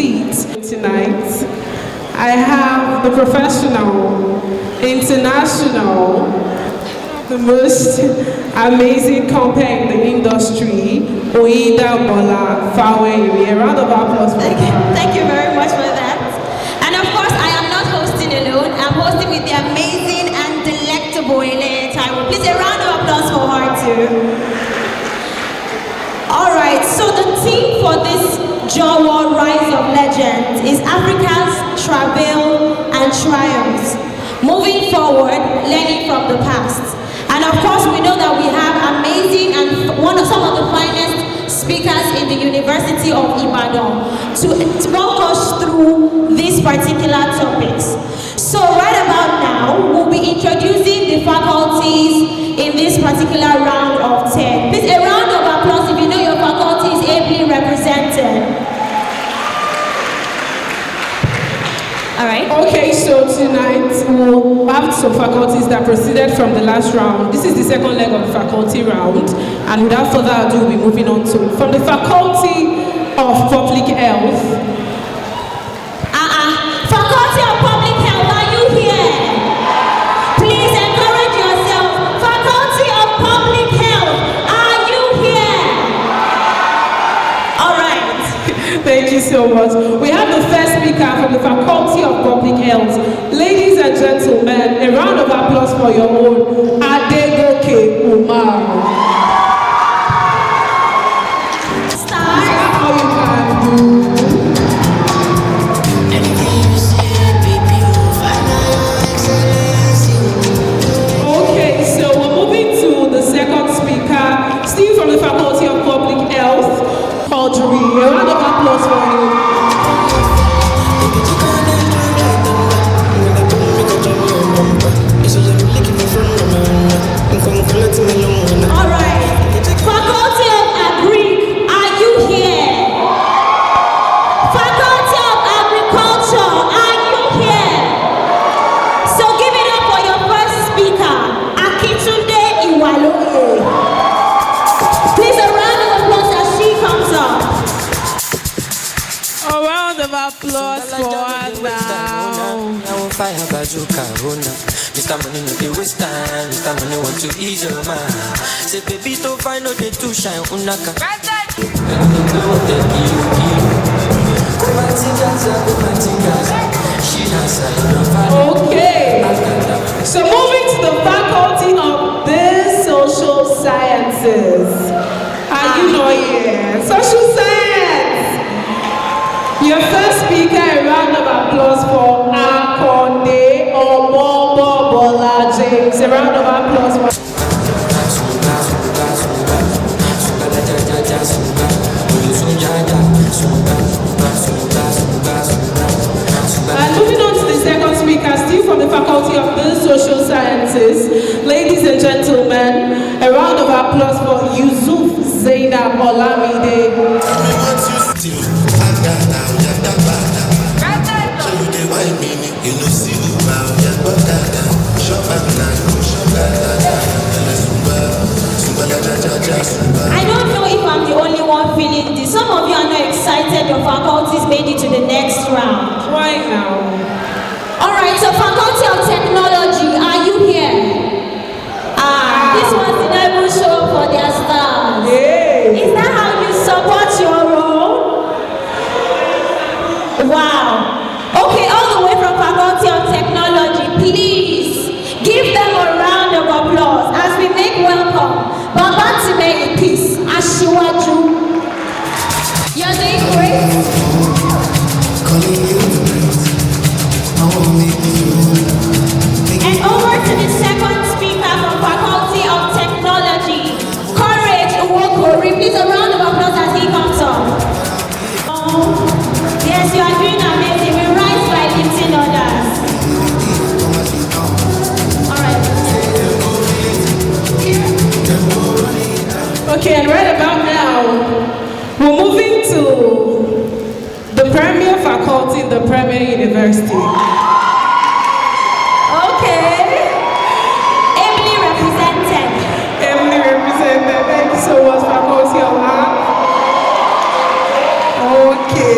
seat. Tonight, I have the professional, international, the most amazing compare in the industry, Oida Bola Fawe. A round of applause for her. Thank you very much for that. And of course, I am not hosting alone. I'm hosting with the amazing and delectable Elaine Taiwo. Please, a round of applause for her too. All right, so the theme for this Jawa Rise of Legends is Africa's travail and triumphs. Moving forward, learning from the past. And of course, we know that we have amazing and some of the finest speakers in the University of Ibadan to walk us through these particular topics. So right about now, we'll be introducing the faculties in this particular round of 10. Please, a round of applause if you know your faculty is ably represented. All right. Okay, so tonight we'll have some faculties that proceeded from the last round. This is the second leg of the faculty round, and without further ado, we'll be moving on to from the Faculty of Public Health. Faculty of Public Health, are you here? Please encourage yourself. Faculty of Public Health, are you here? All right. Thank you so much. We have the first speaker from the Faculty of Public Health. Ladies and gentlemen, a round of applause for your own Adegoke Umar. From the Faculty of Public Health, Audrey. A round of applause for you. All right. Faculty of Agri, are you here? Faculty of Agriculture, are you here? So give it up for your first speaker, Akitunde Iwaloye. Please, a round of applause as she comes up. A round of applause for her now. Mr. Money no dey waste time, Mr. Money want to ease your mind. Say baby to find out the two shine unaka. Okay. So moving to the Faculty of the Social Sciences. Are you not here? Social Science. Your first speaker, a round of applause for Akonde Omobo Bola James. A round of applause for. And moving on to the second speaker, still from the Faculty of the Social Sciences. Ladies and gentlemen, a round of applause for Yusuf Zainab Olamide. I don't know if I'm the only one feeling this. Some of you are not excited your faculties made it to the next round. Why now? All right, so Faculty of Technology, are you here? This one did not even show up for their stars. Hey. Is that how you support your role? Wow. Okay, all the way from Faculty of Technology, please give them a round of applause as we make welcome Baba Time Peace Ashiwaju. You're doing great. And over to the second speaker from Faculty of Technology, Courage Uwokori. Please, a round of applause as he comes up. Yes, you are doing amazing. We rise by lifting others. All right. Okay, and right about now, we're moving to the premier faculty in the premier university. Okay. Ably represented. Ably represented. Thank you so much, Faculty of Art. Okay.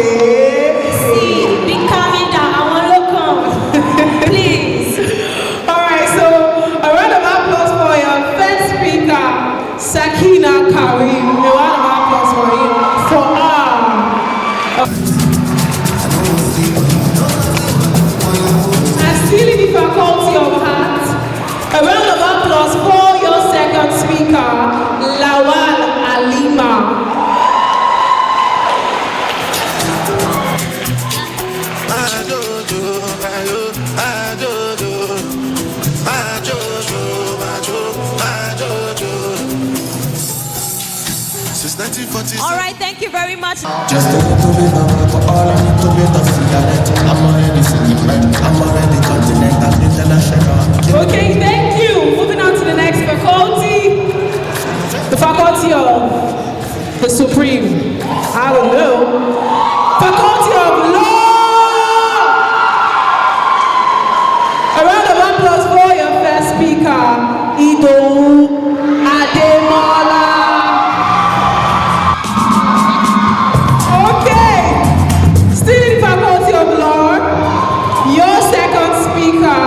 All right, thank you very much. Just a little bit of alcohol and a little bit of cigarette. I'm already singing red. I'm already continental, international. Okay, thank you. Moving on to the next faculty. The faculty of the Supreme. I don't know. Faculty of Law. A round of applause for your first speaker, Ido Ademola. Okay, still in the Faculty of Law, your second speaker,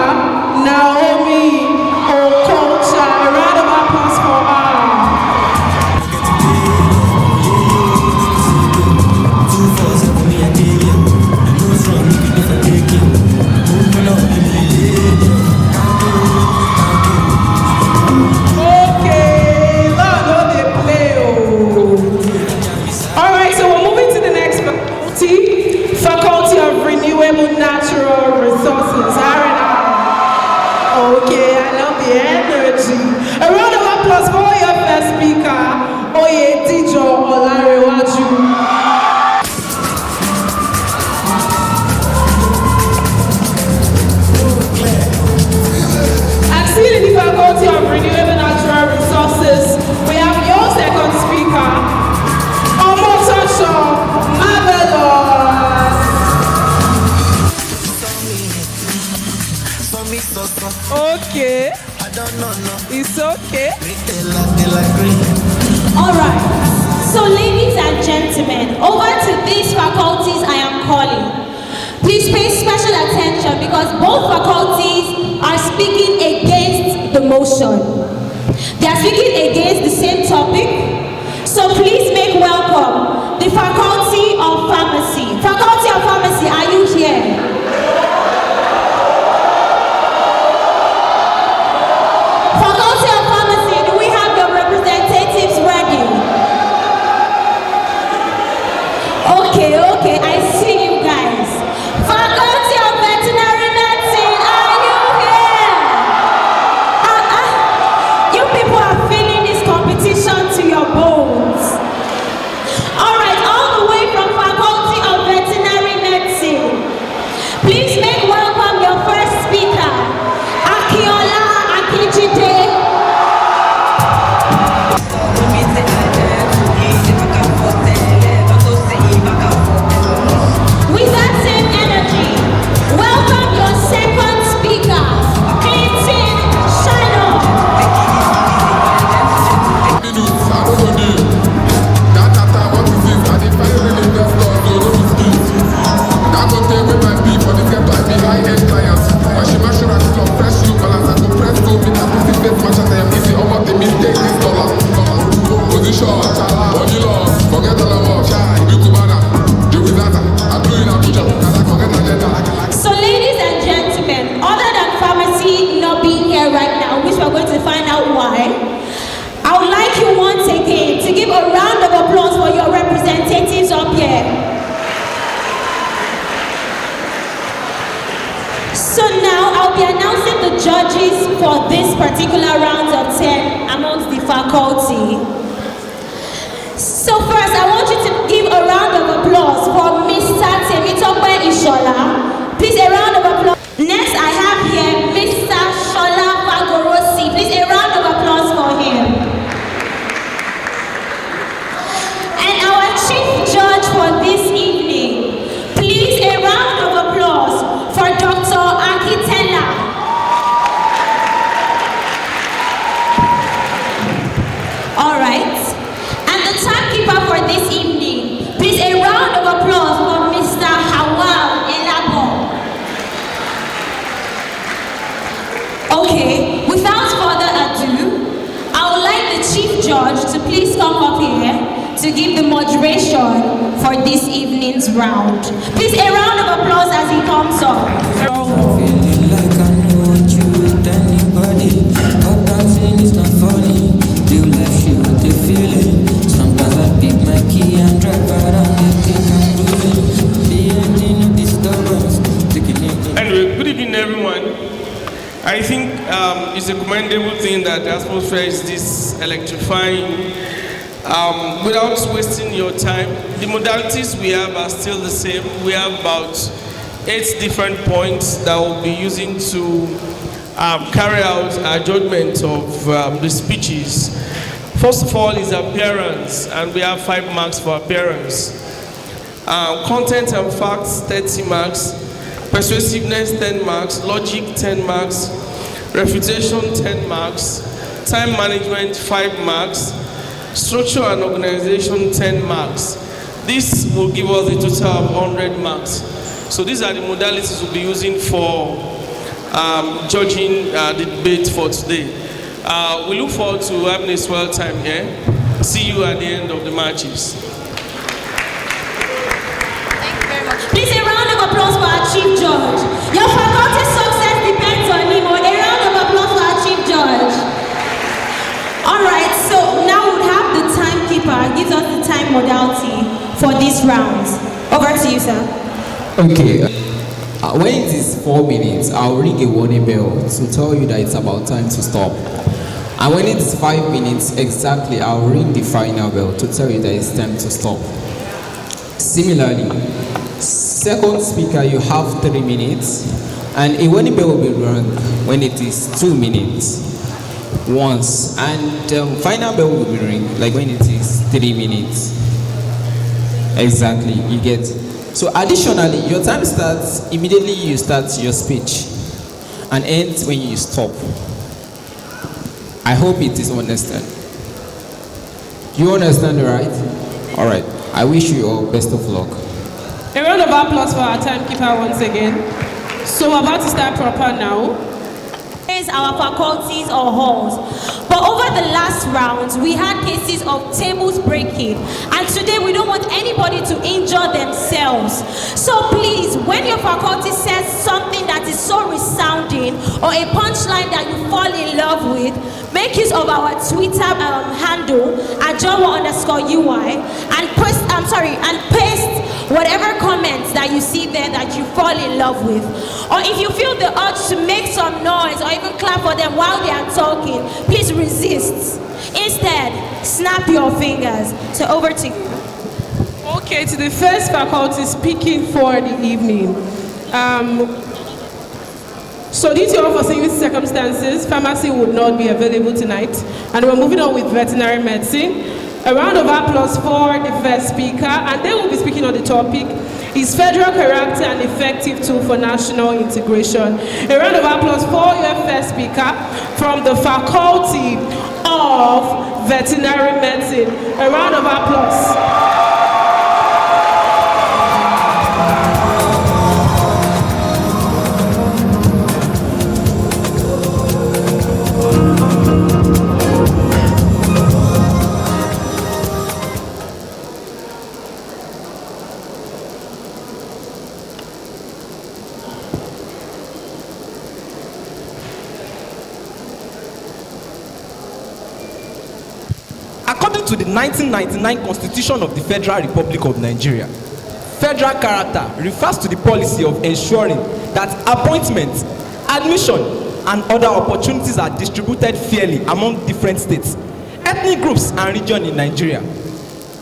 Naomi Okocha. A round of applause for her. Okay, Lord, no dey play, oh. All right, so we're moving to the next faculty, Faculty of Renewable Natural Resources, R&R. Okay, I love the energy. A round of applause for your first speaker, Oyedijo Olarewaju. And still in the Faculty of Renewable Natural Resources, we have your second speaker, Omotosho Marvelous. Okay. It's okay. All right. So, ladies and gentlemen, over to these faculties I am calling. Please pay special attention because both faculties are speaking against the motion. They are speaking against the same topic. So please make welcome the Faculty of Pharmacy. Faculty of Pharmacy, are you here? Faculty of Pharmacy, do we have your representatives ready? Okay, I see you guys. Faculty of Veterinary Medicine, are you here? You people are feeling this competition to your bones. All right, all the way from Faculty of Veterinary Medicine, please make welcome your first speaker, Akinola Akinjide. With that same energy, welcome your second speaker, Clinton Shino. So ladies and gentlemen, other than pharmacy not being here right now, which we're going to find out why, I would like you once again to give a round of applause for your representatives up here. So now I'll be announcing the judges for this particular round of 10 amongst the faculty. So first, I want you to give a round of applause for Mr. Temitope Ishola. Please, a round of applause. Next, I have here Mr. Shola Fagorosi. Please, a round of applause for him. And our chief judge for this evening, please, a round of applause for Dr. Akitela. All right. And the timekeeper for this evening, please, a round of applause for Mr. Hawal Elabo. Okay, without further ado, I would like the chief judge to please come up here to give the moderation for this evening's round. Please, a round of applause as he comes up. Feeling like I know what you with anybody. But dancing is not funny. Real life shit with the feeling. Sometimes I pick my key and drive around and think I'm losing. The ending of disturbance. Anyway, good evening, everyone. I think it's a commendable thing that the atmosphere is this electrifying Without wasting your time, the modalities we have are still the same. We have about 8 different points that we'll be using to carry out our judgment of the speeches. First of all is appearance, and we have 5 marks for appearance. Content and facts, 30 marks. Persuasiveness, 10 marks. Logic, 10 marks. Refutation, 10 marks. Time management, 5 marks. Structure and organization, 10 marks. This will give us a total of 100 marks. So these are the modalities we'll be using for judging the debate for today. We look forward to having a swell time here. See you at the end of the matches. Thank you very much. Please, a round of applause for our Chief Judge. Your faculty's success depends on him. A round of applause for our Chief Judge. All right, so now we'll have the timekeeper gives us the time modality for this round. Over to you, sir. Okay. When it is 4 minutes, I'll ring a warning bell to tell you that it's about time to stop. And when it is 5 minutes exactly, I'll ring the final bell to tell you that it's time to stop. Similarly, second speaker, you have 3 minutes, and a warning bell will be rung when it is 2 minutes once, and final bell will be ring like when it is 3 minutes. Exactly, you get. So additionally, your time starts immediately you start your speech and ends when you stop. I hope it is understood. Do you understand, right? All right. I wish you all best of luck. A round of applause for our timekeeper once again. So we're about to start proper now. Our faculties or halls. But over the last rounds, we had cases of tables breaking, and today we don't want anybody to injure themselves. So please, when your faculty says something that is so resounding or a punchline that you fall in love with, make use of our Twitter handle at @Jawa_UI and paste whatever comments that you see there that you fall in love with. Or if you feel the urge to make some noise or even clap for them while they are talking, please resist. Instead, snap your fingers. So over to you. Okay, to the first faculty speaking for the evening. So due to unforeseen circumstances, pharmacy would not be available tonight, and we're moving on with veterinary medicine. A round of applause for the first speaker, and they will be speaking on the topic, is federal character and effective tool for national integration. A round of applause for your first speaker from the Faculty of Veterinary Medicine. A round of applause. According to the 1999 Constitution of the Federal Republic of Nigeria, federal character refers to the policy of ensuring that appointments, admission, and other opportunities are distributed fairly among different states, ethnic groups, and regions in Nigeria.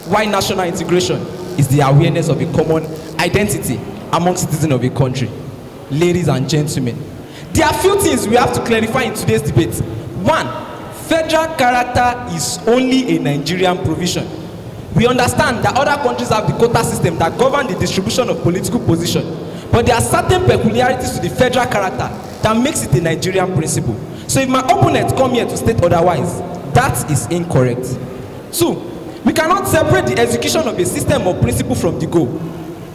While national integration is the awareness of a common identity among citizens of a country. Ladies and gentlemen, there are few things we have to clarify in today's debate. 1. Federal character is only a Nigerian provision. We understand that other countries have the quota system that govern the distribution of political position, but there are certain peculiarities to the federal character that makes it a Nigerian principle. So if my opponent come here to state otherwise, that is incorrect. 2, we cannot separate the execution of a system or principle from the goal.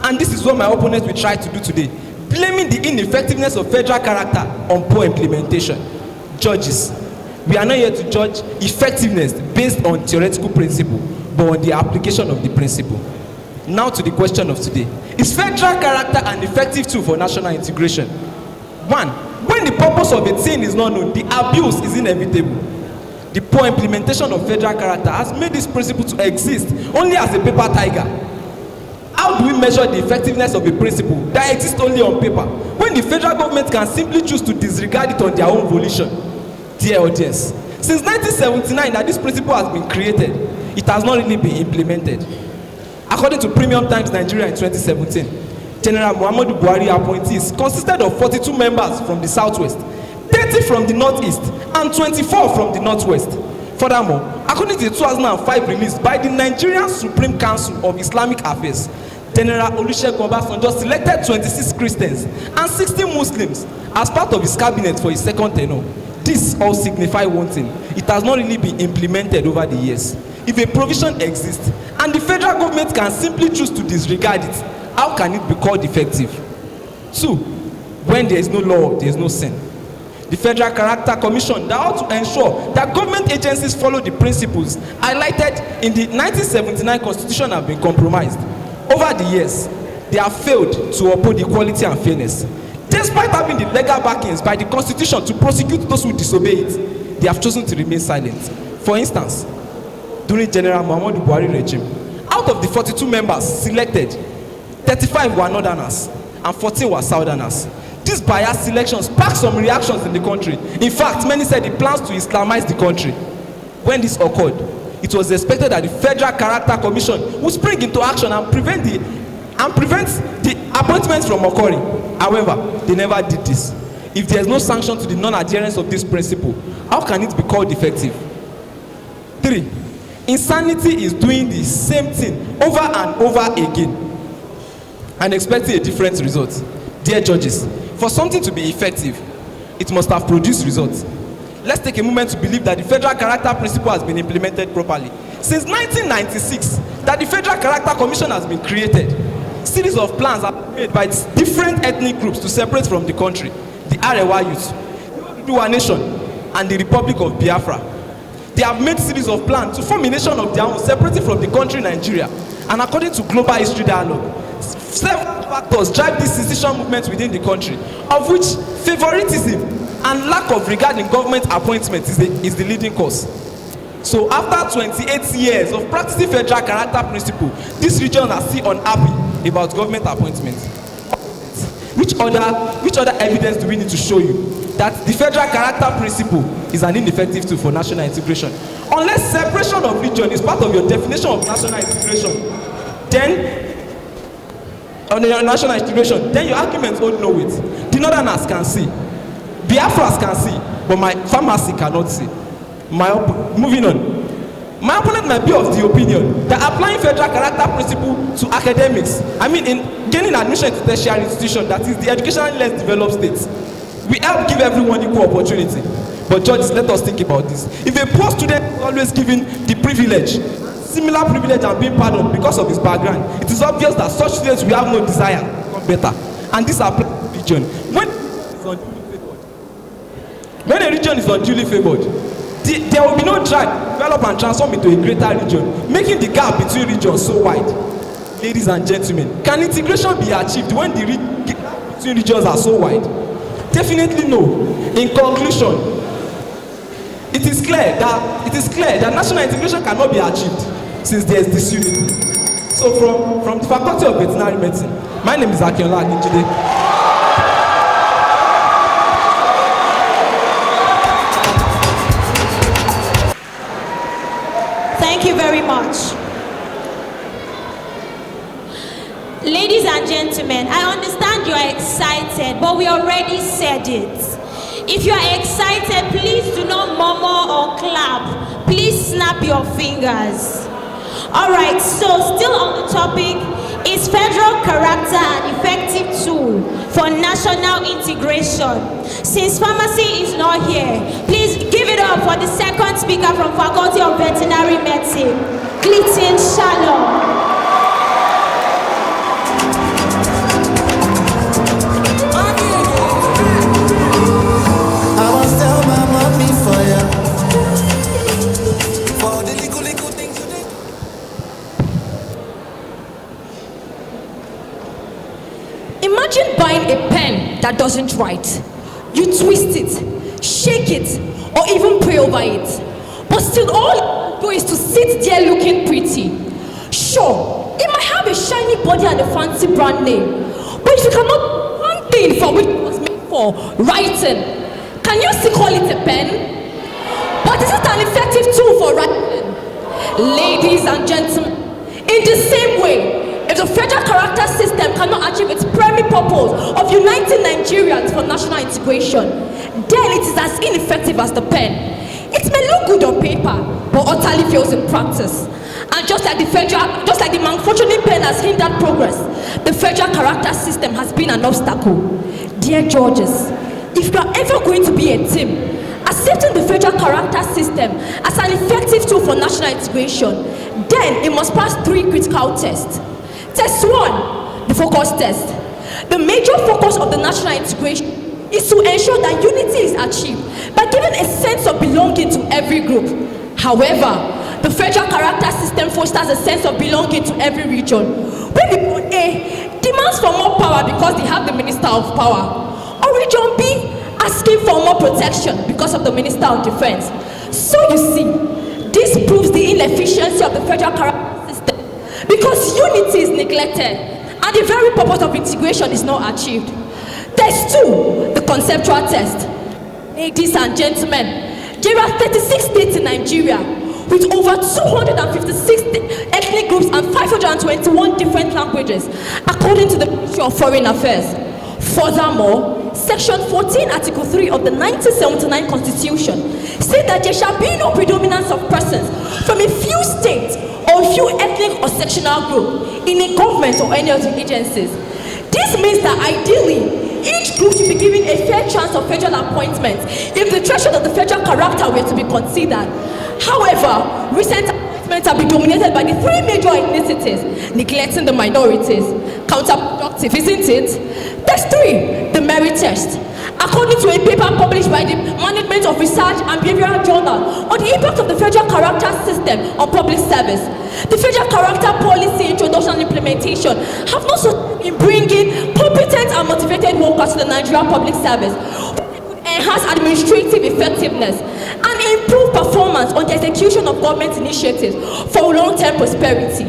And this is what my opponent will try to do today, blaming the ineffectiveness of federal character on poor implementation. Judges, we are not here to judge effectiveness based on theoretical principle, but on the application of the principle. Now to the question of today. Is federal character an effective tool for national integration? 1, when the purpose of a thing is not known, the abuse is inevitable. The poor implementation of federal character has made this principle to exist only as a paper tiger. How do we measure the effectiveness of a principle that exists only on paper, when the federal government can simply choose to disregard it on their own volition? Dear audience, since 1979 that this principle has been created, it has not really been implemented. According to Premium Times Nigeria in 2017, General Muhammadu Buhari appointees consisted of 42 members from the southwest, 30 from the northeast, and 24 from the northwest. Furthermore, according to the 2005 release by the Nigerian Supreme Council of Islamic Affairs, General Olusegun Obasanjo selected 26 Christians and 60 Muslims as part of his cabinet for his second tenure. This all signify one thing: it has not really been implemented over the years. If a provision exists and the federal government can simply choose to disregard it, how can it be called effective? 2. When there is no law, there is no sin. The Federal Character Commission that ought to ensure that government agencies follow the principles highlighted in the 1979 Constitution have been compromised. Over the years, they have failed to uphold equality and fairness. Despite having the legal backings by the Constitution to prosecute those who disobey it, they have chosen to remain silent. For instance, during General Muhammadu Buhari regime, out of the 42 members selected, 35 were northerners and 14 were southerners. These biased selections sparked some reactions in the country. In fact, many said it plans to Islamize the country. When this occurred, it was expected that the Federal Character Commission would spring into action and prevent the appointments from occurring. However, they never did this. If there is no sanction to the non-adherence of this principle, how can it be called effective? 3. Insanity is doing the same thing over and over again and expecting a different result. Dear judges, for something to be effective, it must have produced results. Let's take a moment to believe that the Federal Character Principle has been implemented properly. Since 1996, that the Federal Character Commission has been created. Series of plans are made by different ethnic groups to separate from the country: the Arewa youth, the Oduduwa Nation, and the Republic of Biafra. They have made series of plans to form a nation of their own, separating from the country Nigeria. And according to Global History Dialogue, several factors drive this secession movement within the country, of which favoritism and lack of regard in government appointments is the leading cause. So after 28 years of practicing Federal Character Principle, these regions are still unhappy about government appointments. Which other evidence do we need to show you that the Federal Character Principle is an ineffective tool for national integration? Unless separation of region is part of your definition of national integration, then your arguments hold no weight. The northerners can see, Biafras can see, but my pharmacy cannot see. Moving on. My opponent might be of the opinion that applying Federal Character Principle to academics, in gaining admission to tertiary institution, that is the educationally less developed states, we help give everyone equal opportunity. But judges, let us think about this. If a poor student is always given the privilege, similar privilege, and being pardoned because of his background, it is obvious that such students will have no desire to become better. And this applies to region. When a region is unduly favored, there will be no drive to develop and transform into a greater region, making the gap between regions so wide. Ladies and gentlemen, can integration be achieved when the gap between regions are so wide? Definitely no. In conclusion, it is clear that national integration cannot be achieved since there is disunity. So from the Faculty of Veterinary Medicine, my name is Akinola Akinjide. Thank you very much. Ladies and gentlemen, I understand you are excited, but we already said it. If you are excited, please do not murmur or clap. Please snap your fingers. Alright, so still on the topic, is federal character an effective tool for national integration? Since pharmacy is not here, please give it up for the second speaker from Faculty of Veterinary Medicine, Clinton Shalom. Imagine buying a pen that doesn't write. You twist it, shake it, or even pray over it. But still all you do is to sit there looking pretty. Sure, it might have a shiny body and a fancy brand name. But if you cannot do one thing for which it was made for, writing, can you still call it a pen? But is it an effective tool for writing? Ladies and gentlemen, in the same way, if the federal character system cannot achieve its primary purpose of uniting Nigerians for national integration, then it is as ineffective as the pen. It may look good on paper, but utterly fails in practice. And just like the malfunctioning pen has hindered progress, the federal character system has been an obstacle. Dear judges, if you are ever going to be a team, accepting the federal character system as an effective tool for national integration, then it must pass 3 critical tests. Test 1, the focus test. The major focus of the national integration is to ensure that unity is achieved by giving a sense of belonging to every group. However, the federal character system fosters a sense of belonging to every region, where Region A demands for more power because they have the Minister of Power, or Region B asking for more protection because of the Minister of Defense. So you see, this proves the inefficiency of the federal character system because unity is neglected and the very purpose of integration is not achieved. Test 2, the conceptual test. Ladies and gentlemen, there are 36 states in Nigeria with over 256 ethnic groups and 521 different languages, according to the Ministry of Foreign Affairs. Furthermore, Section 14, Article 3 of the 1979 Constitution says that there shall be no predominance of persons from a few states or a few ethnic or sectional group in a government or any of the agencies. This means that ideally, each group should be given a fair chance of federal appointments if the threshold of the federal character were to be considered. However, recent appointments have been dominated by the 3 major ethnicities, neglecting the minorities. Counterproductive, isn't it? Test 3, the merit test. According to a paper published by the Management of Research and Behavioral Journal on the impact of the federal character system on public service, the federal character policy introduction and implementation have not so in bringing competent and motivated workers to the Nigerian public service, enhance administrative effectiveness and improve performance on the execution of government initiatives for long-term prosperity.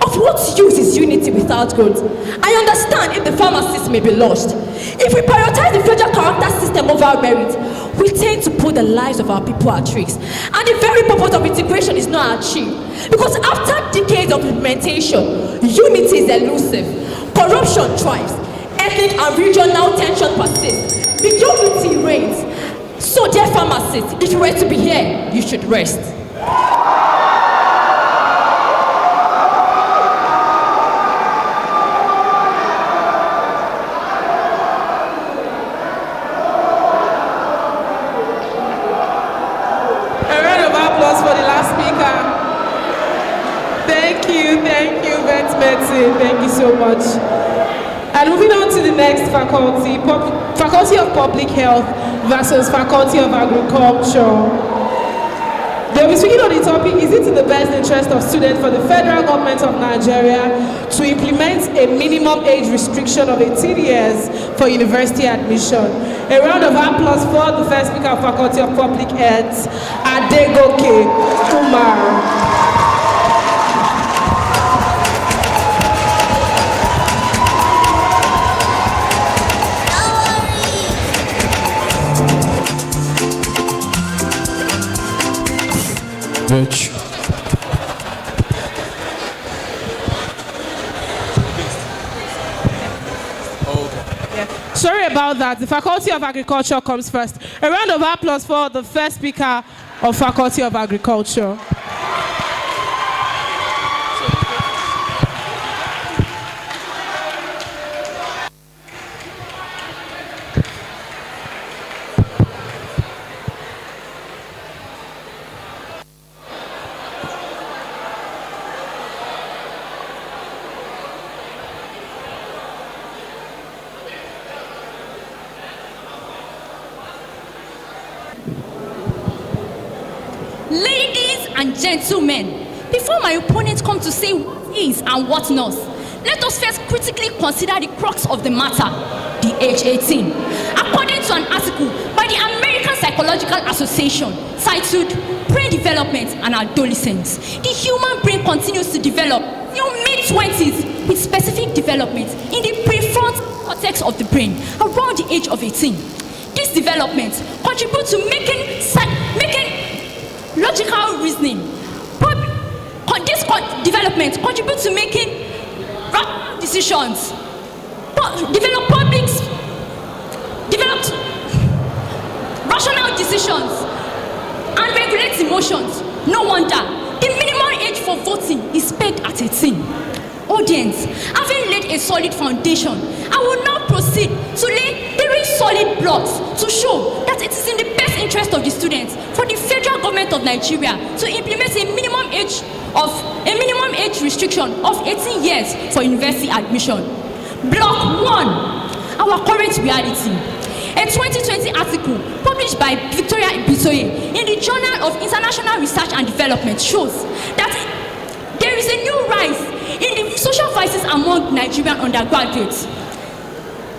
Of what use is unity without growth? I understand if the pharmacists may be lost. If we prioritize the federal character system over merit, we tend to put the lives of our people at risk. And the very purpose of integration is not achieved. Because after decades of implementation, unity is elusive. Corruption thrives. Ethnic and regional tension persists. Mediocrity reigns. So dear pharmacists, if you were to be here, you should rest. Thank you so much. And moving on to the next faculty, Faculty of Public Health versus Faculty of Agriculture. They'll be speaking on the topic, is it in the best interest of students for the federal government of Nigeria to implement a minimum age restriction of 18 years for university admission? A round of applause for the first speaker of Faculty of Public Health, Adegoke Umar. Virtue. Sorry about that. The Faculty of Agriculture comes first. A round of applause for the first speaker of Faculty of Agriculture. Ladies and gentlemen, before my opponents come to say what is and what not, let us first critically consider the crux of the matter, the age 18. According to an article by the American Psychological Association titled Brain Development and Adolescence, the human brain continues to develop in mid-20s with specific development in the prefrontal cortex of the brain around the age of 18. This development contributes to making logical reasoning, development contribute to making rational decisions, develop rational decisions, and regulate emotions. No wonder the minimum age for voting is pegged at 18. Audience, having laid a solid foundation, I will now proceed to lay 3 solid blocks to show that it is in the best interest of the students for the federal government of Nigeria to implement a minimum age restriction of 18 years for university admission. Block 1, our current reality. A 2020 article published by Victoria Ibitoye in the Journal of International Research and Development shows that there is a new rise in the social vices among Nigerian undergraduates.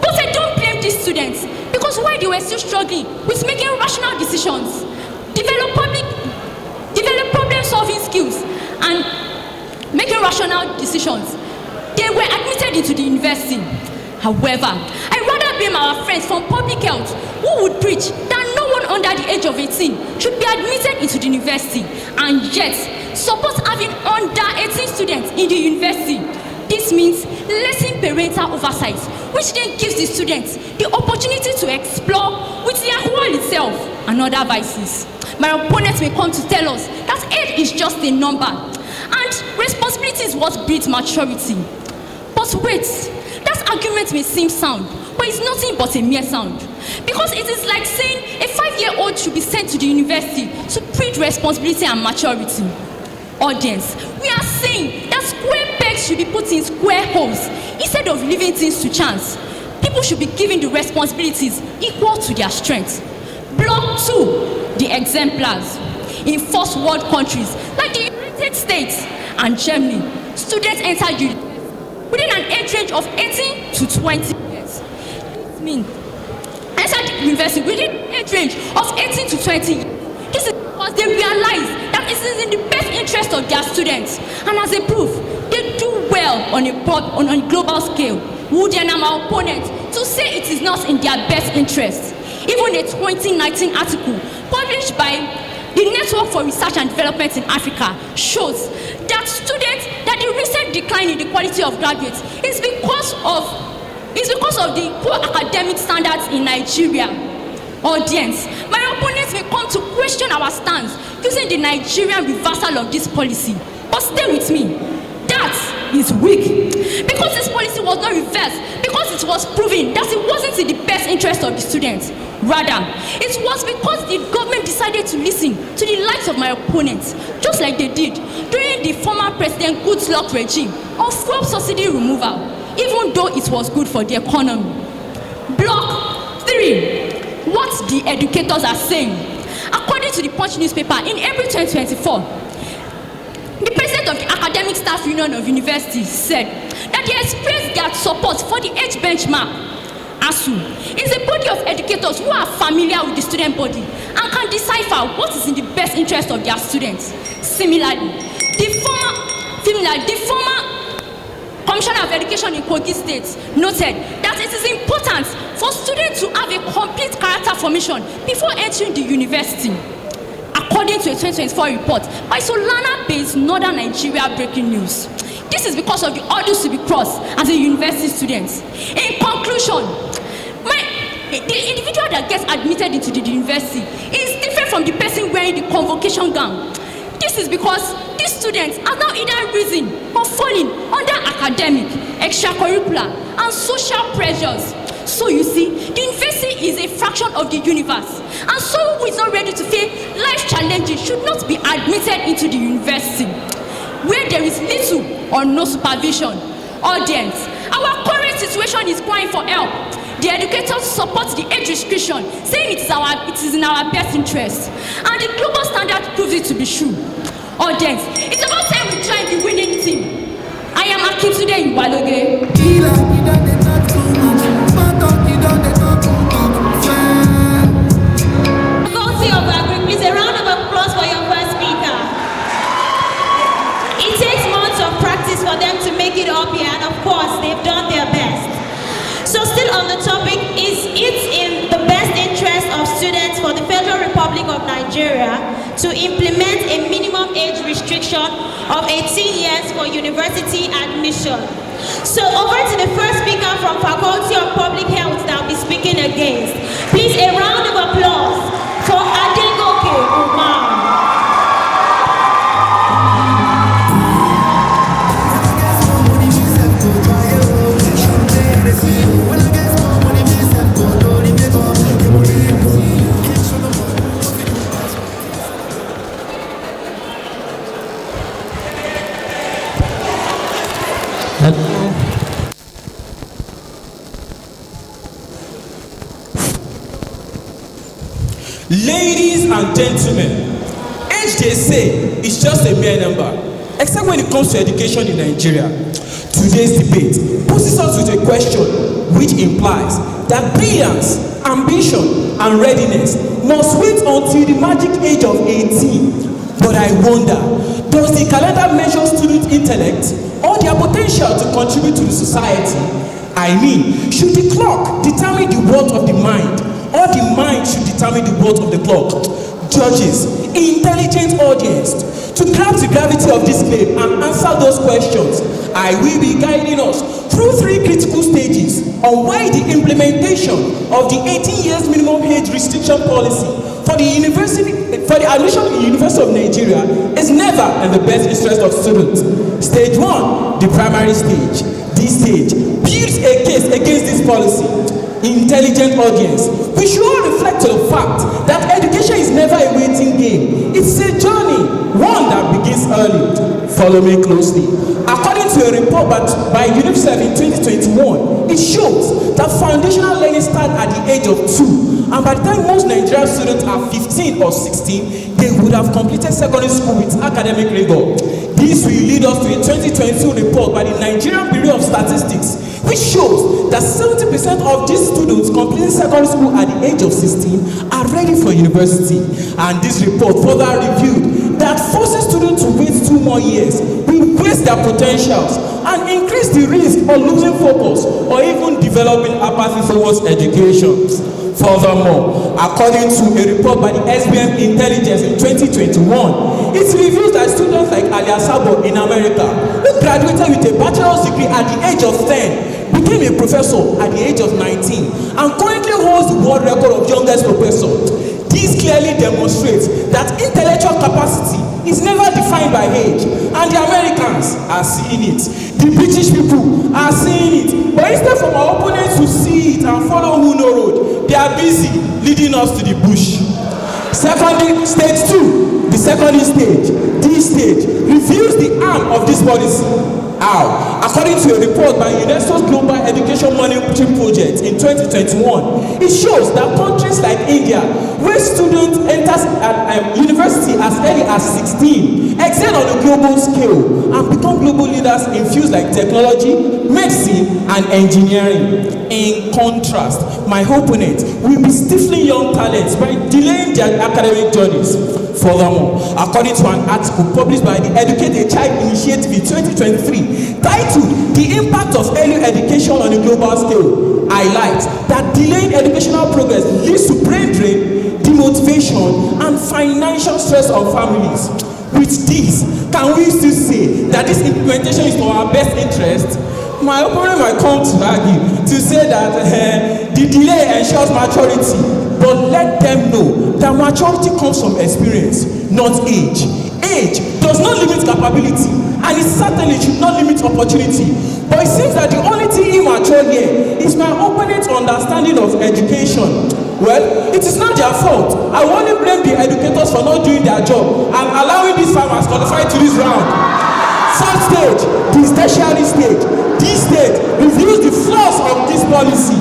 But I don't blame these students, because while they were still struggling with making rational decisions, develop problem-solving skills, and making rational decisions, they were admitted into the university. However, I rather blame our friends from public health who would preach that no one under the age of 18 should be admitted into the university, and yet support having under 18 students in the university. This means lessening parental oversight, which then gives the students the opportunity to explore with the alcohol itself and other vices. My opponents may come to tell us that age is just a number and responsibility is what breeds maturity. But wait, that argument may seem sound, but it's nothing but a mere sound. Because it is like saying a 5-year-old should be sent to the university to breed responsibility and maturity. Audience, we are saying that square pegs should be put in square holes instead of leaving things to chance. People should be given the responsibilities equal to their strength. Block 2, the exemplars. In first world countries like the United States and Germany, students enter within an age range of 18 to 20 years. This means enter the university within an age range of 18 to 20 years. This is because they realize that it is in the best interest of their students, and as a proof, they do well on a global scale. Would then our opponents to say it is not in their best interest? Even a 2019 article published by the Network for Research and Development in Africa shows that the recent decline in the quality of graduates is because of the poor academic standards in Nigeria. Audience, my opponents may come to question our stance using the Nigerian reversal of this policy. But stay with me, that is weak. Because this policy was not reversed, because it was proven that it wasn't in the best interest of the students. Rather, it was because the government decided to listen to the likes of my opponents, just like they did during the former President Goodluck regime on fuel subsidy removal, even though it was good for the economy. Block 3. What the educators are saying. According to the Punch newspaper, in April 2024, the president of the Academic Staff Union of Universities said that they expressed their support for the age benchmark. ASU is a body of educators who are familiar with the student body and can decipher what is in the best interest of their students. Similarly, the former Commissioner of Education in Kogi State noted that it is important for students to have a complete character formation before entering the university. According to a 2024 report by Solana-based Northern Nigeria Breaking News, this is because of the hurdles to be crossed as a university student. In conclusion, the individual that gets admitted into the university is different from the person wearing the convocation gown. This is because these students are now either risen or falling under academic, extracurricular, and social pressures. So you see, the university is a fraction of the universe, and someone who is not ready to face life challenges should not be admitted into the university, where there is little or no supervision. Audience, our current situation is crying for help. The educators support the age restriction, saying it is in our best interest, and the global standard proves it to be true. Audience, it's about time we join the winning team. I am Akintunde Iwaloge. Faculty of Agri, please a round of applause for your first speaker. It takes months of practice for them to make it up here, and of course, they've done their best. So still on the topic, is it in the best interest of students for the Federal Republic of Nigeria to to implement a minimum age restriction of 18 years for university admission. So over to the first speaker from Faculty of Public Health that will be speaking against. Please, a round of applause for Adegoke Umar. Ladies and gentlemen, age they say is just a mere number, except when it comes to education in Nigeria. Today's debate poses us with a question which implies that brilliance, ambition, and readiness must wait until the magic age of 18. But I wonder, does the calendar measure student intellect or their potential to contribute to the society? I mean, should the clock determine the worth of the mind, or the mind should determine the worth of the clock? Judges, intelligent audience, to grasp the gravity of this claim and answer those questions, I will be guiding us through 3 critical stages on why the implementation of the 18 years minimum age restriction policy for the admission in the University of Nigeria is never in the best interest of students. Stage 1, the primary stage. This stage builds a case against this policy. Intelligent audience, we should all reflect to the fact that education is never a waiting game. It's a journey, one that begins early. Follow me closely. According to a report by UNICEF in 2021, it shows that foundational learning starts at the age of 2, and by the time most Nigerian students are 15 or 16, they would have completed secondary school with academic rigor. This will lead us to a 2022 report by the Nigerian Bureau of Statistics, which shows that 70% of these students completing secondary school at the age of 16 are ready for university. And this report further revealed that forcing students to wait 2 more years will waste their potentials and increase the risk of losing focus or even developing apathy towards education. Furthermore, according to a report by the SBM Intelligence in 2021, it reveals that students like Alia Sabo in America, who graduated with a bachelor's degree at the age of 10, became a professor at the age of 19 and currently holds the world record of youngest professor. This clearly demonstrates that intellectual capacity is never defined by age, and the Americans are seeing it. The British people are seeing it. But instead for our opponents to see it and follow who no road, they are busy leading us to the bush. Secondary stage 2, the secondary stage. This stage reveals the arm of this policy. How? According to a report by UNESCO's Global Education Monitoring Project in 2021, it shows that countries like India, where students enter university as early as 16, excel on a global scale and become global leaders in fields like technology, medicine, and engineering. In contrast, my opponent will be stifling young talents by delaying their academic journeys. Furthermore, according to an article published by the Educate a Child Initiative in 2023, titled The Impact of Early Education on a Global Scale, highlights that delaying educational progress leads to brain drain, demotivation, and financial stress on families. With this, can we still say that this implementation is for our best interest? My opponent might come to argue to say that the delay ensures maturity, but let them know that maturity comes from experience, not age. Age does not limit capability, and it certainly should not limit opportunity. But it seems that the only thing immature here is my opponent's understanding of education. Well, it is not their fault. I only blame the educators for not doing their job and allowing these farmers qualify to this round. Third stage, the tertiary stage. This stage reveals the flaws of this policy.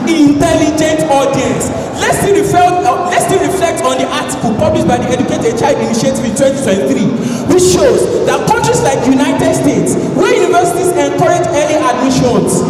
Intelligent audience. Let's still reflect on the article published by the Educate a Child Initiative in 2023, which shows that countries like the United States, where universities encourage early admissions,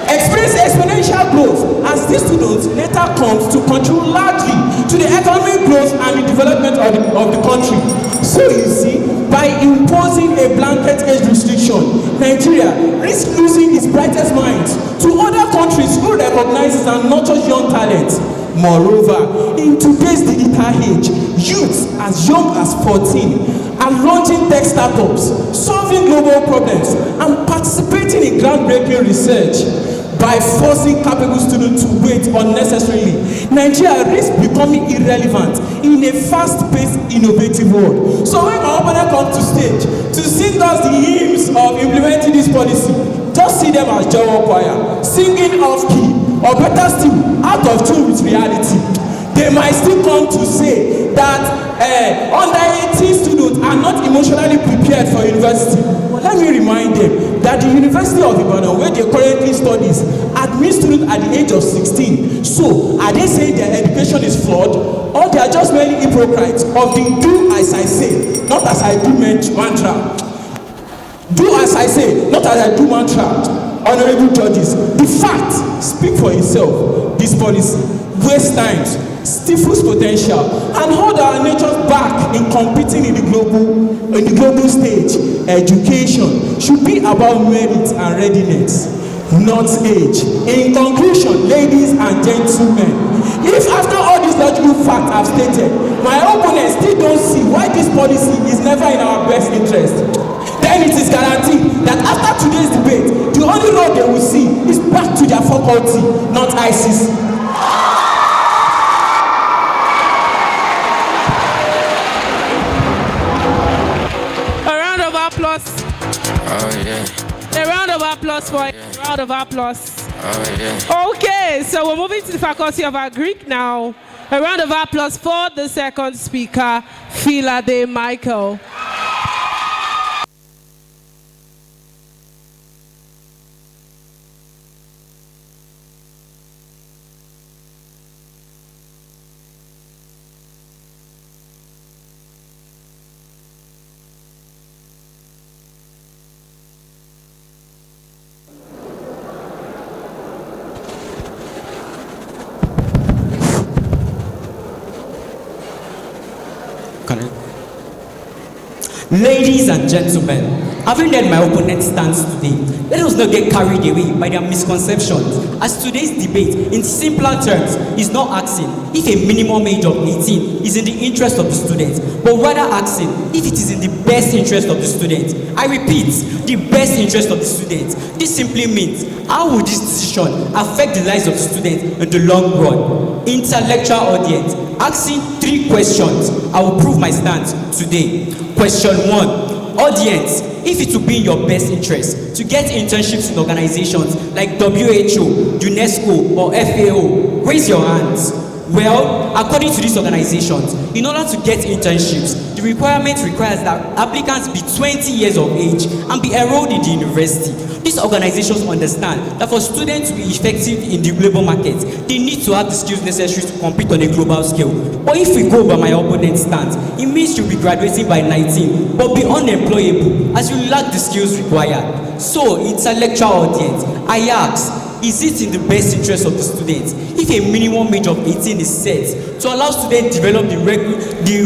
experience exponential growth as these students later comes to contribute largely to the economic growth and the development of the country. So you see, by imposing a blanket age restriction, Nigeria risks losing its brightest minds to other countries who recognizes and nurtures young talent. Moreover, in today's digital age, youths as young as 14 are launching tech startups, solving global problems, and participating in groundbreaking research. By forcing capable students to wait unnecessarily, Nigeria risks becoming irrelevant in a fast-paced, innovative world. So when my opponent comes to stage to sing us the hymns of implementing this policy, just see them as Jawa choir, singing off-key, or better still, out of tune with reality. They might still come to say that under 18 students are not emotionally prepared for university. But let me remind them that the University of Ibadan, where they currently study, admits students at the age of 16. So, are they saying their education is flawed? Or they are just merely hypocrites of the do as I say, not as I do mantra? Do as I say, not as I do mantra. Honorable judges, the fact speak for itself. This policy wastes times, stifles potential, and hold our natures back in competing in the global stage. Education should be about merit and readiness, not age. In conclusion, ladies and gentlemen, if after all these logical facts I've stated, my opponents still don't see why this policy is never in our best interest, then it is guaranteed that after today's debate, the only road they will see is back to their faculty, not ISIS. Oh yeah. A round of applause for Yeah. a round of applause. Oh yeah. Okay, so we're moving to the Faculty of Greek now. A round of applause for the second speaker, Philade Michael. Ladies and gentlemen, having read my opponent's stance today, let us not get carried away by their misconceptions, as today's debate, in simpler terms, is not asking if a minimum age of 18 is in the interest of the student, but rather asking if it is in the best interest of the student. I repeat, the best interest of the student. This simply means, how would this decision affect the lives of the student in the long run? Intellectual audience, asking 3 questions. I will prove my stance today. Question 1. Audience, if it will be in your best interest to get internships in organizations like WHO, UNESCO, or FAO, raise your hands. Well, according to these organizations, in order to get internships, the requirement requires that applicants be 20 years of age and be enrolled in the university. These organizations understand that for students to be effective in the global market, they need to have the skills necessary to compete on a global scale. But if we go by my opponent's stance, it means you'll be graduating by 19, but be unemployable as you lack the skills required. So, intellectual audience, I ask, is it in the best interest of the students if a minimum age of 18 is set to allow students to develop the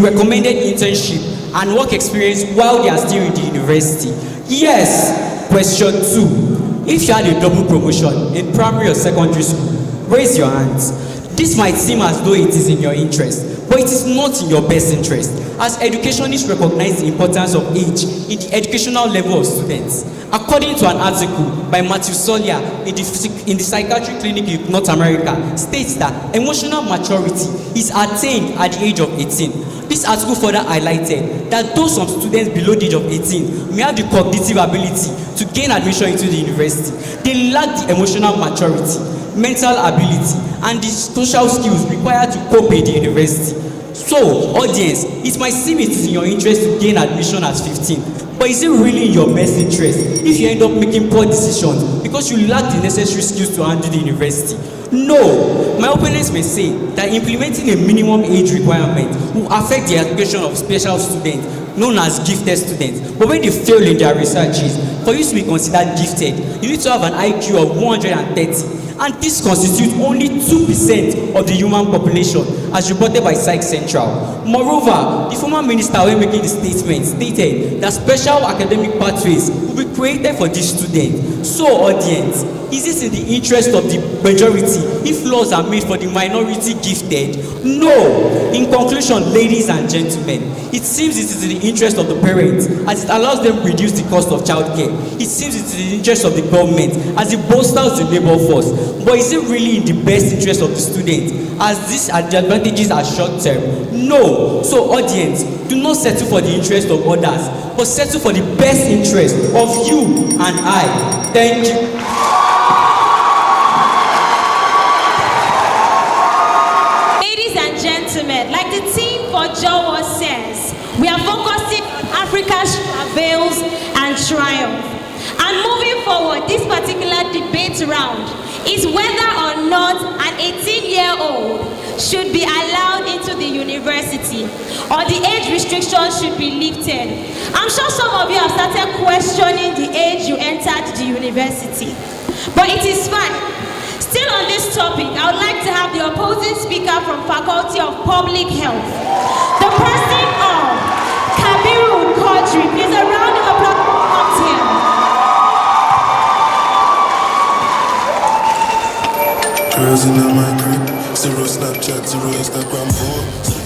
recommended internship and work experience while they are still in the university? Yes. Question 2. If you had a double promotion in primary or secondary school, raise your hands. This might seem as though it is in your interest, but it is not in your best interest, as educationists recognize the importance of age in the educational level of students. According to an article by Matthew Solia in the Psychiatry Clinic in North America, states that emotional maturity is attained at the age of 18. This article further highlighted that though some students below the age of 18 may have the cognitive ability to gain admission into the university, they lack the emotional maturity, mental ability, and the social skills required to cope in the university. So, audience, it might seem it is in your interest to gain admission at 15, but is it really in your best interest if you end up making poor decisions because you lack the necessary skills to handle the university? No. My opponents may say that implementing a minimum age requirement will affect the education of special students known as gifted students, but when they fail in their researches, for you to be considered gifted, you need to have an IQ of 130. And this constitutes only 2% of the human population, as reported by Psych Central. Moreover, the former minister, when making the statement, stated that special academic pathways will be created for these students. So, audience, is this in the interest of the majority if laws are made for the minority gifted? No. In conclusion, ladies and gentlemen, it seems it is in the interest of the parents as it allows them to reduce the cost of childcare. It seems it is in the interest of the government as it bolsters the labor force. But is it really in the best interest of the student as these advantages are short term? No. So audience, do not settle for the interest of others, but settle for the best interest of you and I. Thank you. Ladies and gentlemen, like the team for Jawa says, we are focusing on Africa's travails and triumph. And moving forward, this particular debate round is whether or not an 18-year-old should be allowed into the university or the age restriction should be lifted. I'm sure some of you have started questioning the age you entered the university, but it is fine. Still on this topic, I would like to have the opposing speaker from Faculty of Public Health, the person of Kabiru Kodri. Please, a round of applause comes here. Girls in my crib, 0 Snapchat, 0 Instagram, 4.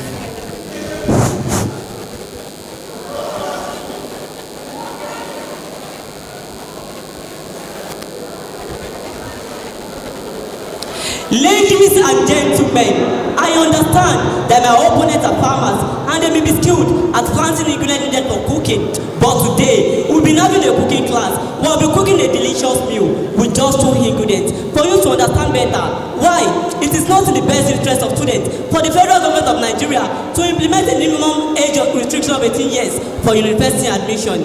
Ladies and gentlemen, I understand that my opponents are farmers and they may be skilled at planting ingredients needed for cooking. But today, we'll be having a cooking class. We'll be cooking a delicious meal with just 2 ingredients for you to understand better why it is not in the best interest of students for the federal government of Nigeria to implement a minimum age of restriction of 18 years for university admission.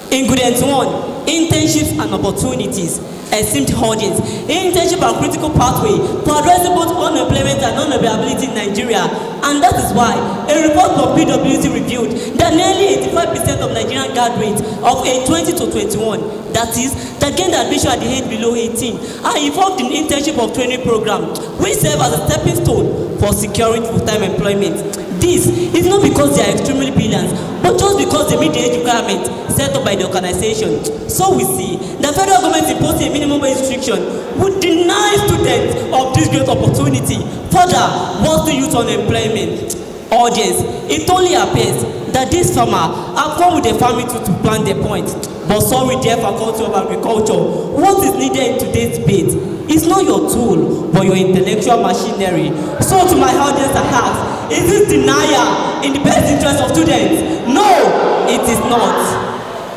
Ingredient 1, internships and opportunities. Esteemed audience, internship are critical pathway for addressing both unemployment and non-availability in Nigeria, and that is why a report from PwC revealed that nearly 85% of Nigerian graduates of age 20 to 21, that is, that gained admission at the age below 18, are involved in internship of training program, which serve as a stepping stone for securing full-time employment. This is not because they are extremely brilliant, but just because they meet the age requirement set up by the organization. So we see the federal government imposing a minimum wage restriction would deny students of this great opportunity. Further, what's the youth unemployment? Audience, it only appears that this farmer have come with a family to plant their point. But sorry, dear Faculty of Agriculture, what is needed in today's debate is not your tool, but your intellectual machinery. So to my audience I ask, is this denial in the best interest of students? No, it is not.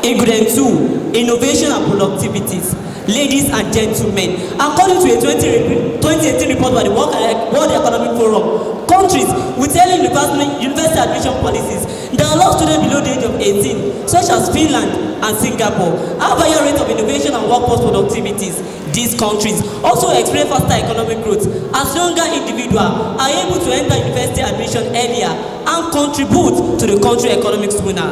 Ingredient 2, innovation and productivities. Ladies and gentlemen, according to a 2018 report by the World Economic Forum, countries with early university admission policies that allow students below the age of 18, such as Finland and Singapore, have higher rates of innovation and workforce productivities. These countries also experience faster economic growth as younger individuals are able to enter university admission earlier and contribute to the country economic sooner.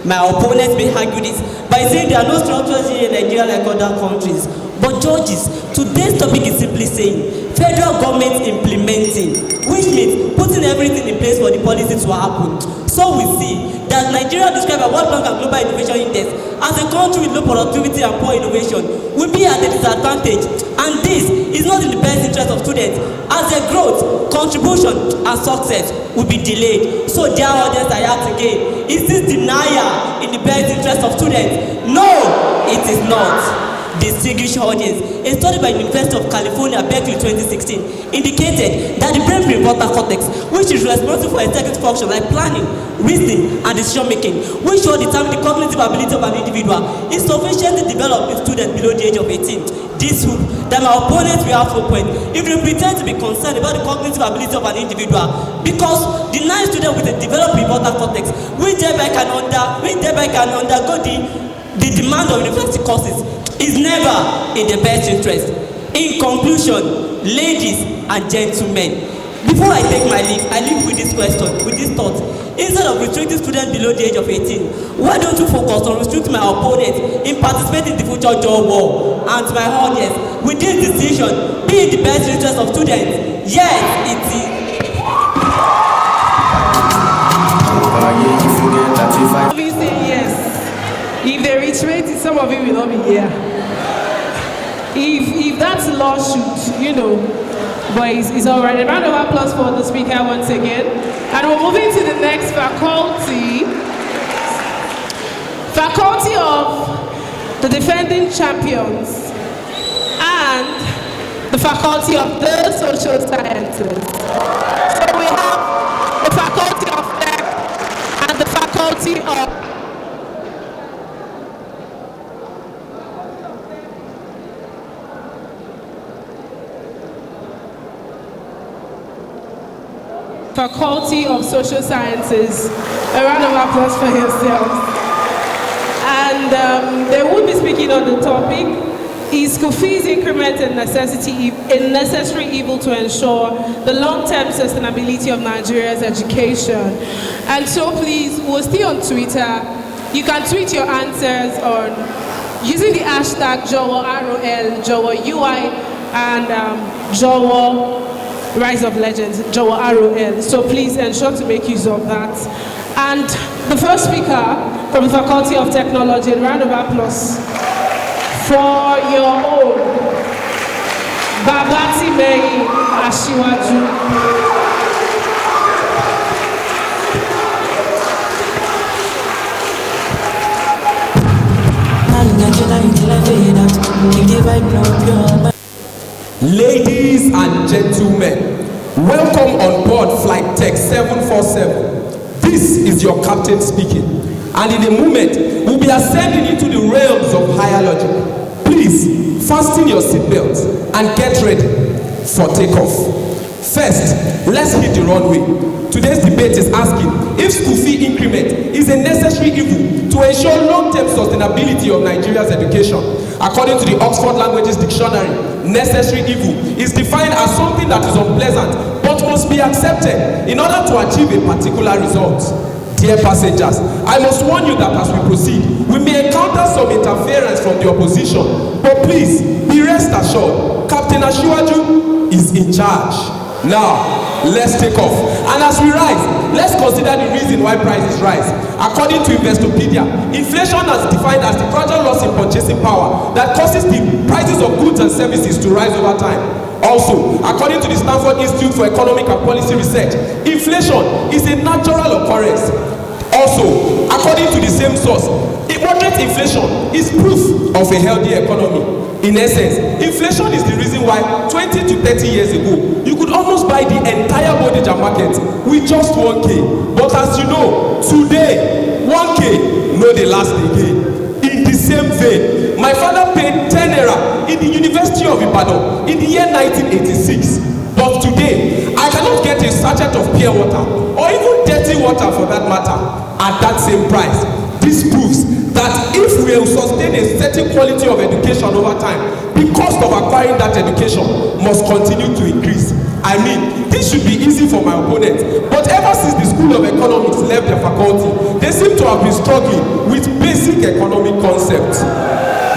My opponents may argue this by saying there are no structures here in Nigeria like other countries. But judges, today's topic is simply saying federal government implementing, which means putting everything in place for the policy to happen. So we see that Nigeria, described by World Bank and Global Innovation Index as a country with low productivity and poor innovation, will be at a disadvantage. And this is not in the best interest of students, as their growth, contribution, and success will be delayed. So dear audience, I ask again, is this denial in the best interest of students? No, it is not. Distinguished audience, a study by the University of California, Berkeley 2016, indicated that the brain prefrontal cortex, which is responsible for executive function like planning, reasoning, and decision making, which should determine the cognitive ability of an individual, is sufficiently developed in students below the age of 18. This hope that my opponents will have to point if they pretend to be concerned about the cognitive ability of an individual, because denying students with a developed prefrontal cortex, which thereby can undergo the demand of university courses, is never in the best interest. In conclusion, ladies and gentlemen, Before I take my leave, I leave with this question, with this thought. Instead of restricting students below the age of 18, why don't you focus on restricting my opponent in participating in the future job war? And to my audience, with this decision, be in the best interest of students. Yes, it is. We say yes. If they reiterate it, some of you will not be here. If that's a lawsuit, you know, but it's all right. A round of applause for the speaker once again. And we're moving to the next faculty. Faculty of the defending champions and the faculty of the social sciences. So we have the faculty of tech and the faculty of Faculty of Social Sciences. A round of applause for yourselves. And they will be speaking on the topic, is school fees increment a necessary evil to ensure the long-term sustainability of Nigeria's education? And so please, we'll stay on Twitter. You can tweet your answers on using the hashtag JOWO ROL, JOWO UI, and JOWO Rise of Legends, JOWO ROL. So please ensure to make use of that. And the first speaker from the Faculty of Technology, a round of applause for your own Babati Mei Ashiwaju. Ladies and gentlemen, welcome on board Flight Tech 747. This is your captain speaking, and in a moment, we'll be ascending into the realms of higher logic. Please, fasten your seatbelts and get ready for takeoff. First, let's hit the runway. Today's debate is asking if school fee increment is a necessary evil to ensure long-term sustainability of Nigeria's education. According to the Oxford Languages Dictionary, necessary evil is defined as something that is unpleasant but must be accepted in order to achieve a particular result. Dear passengers, I must warn you that as we proceed, we may encounter some interference from the opposition, but please be rest assured, Captain Ashiwaju is in charge. Now, let's take off. And as we rise, let's consider the reason why prices rise. According to Investopedia, inflation is defined as the gradual loss in purchasing power that causes the prices of goods and services to rise over time. Also, according to the Stanford Institute for Economic and Policy Research, inflation is a natural occurrence. Also, according to the same source, moderate inflation is proof of a healthy economy. In essence, inflation is the reason why 20 to 30 years ago, you could almost buy the entire Bodija market with just 1K. But as you know, today, 1K no dey last again. In the same vein, my father paid 10 naira in the University of Ibadan in the year 1986. But today, I cannot get a sachet of pure water or even dirty water for that matter at that same price. This proves that if we will sustain a certain quality of education over time, the cost of acquiring that education must continue to increase. I mean, this should be easy for my opponents, but ever since the School of Economics left their faculty, they seem to have been struggling with basic economic concepts.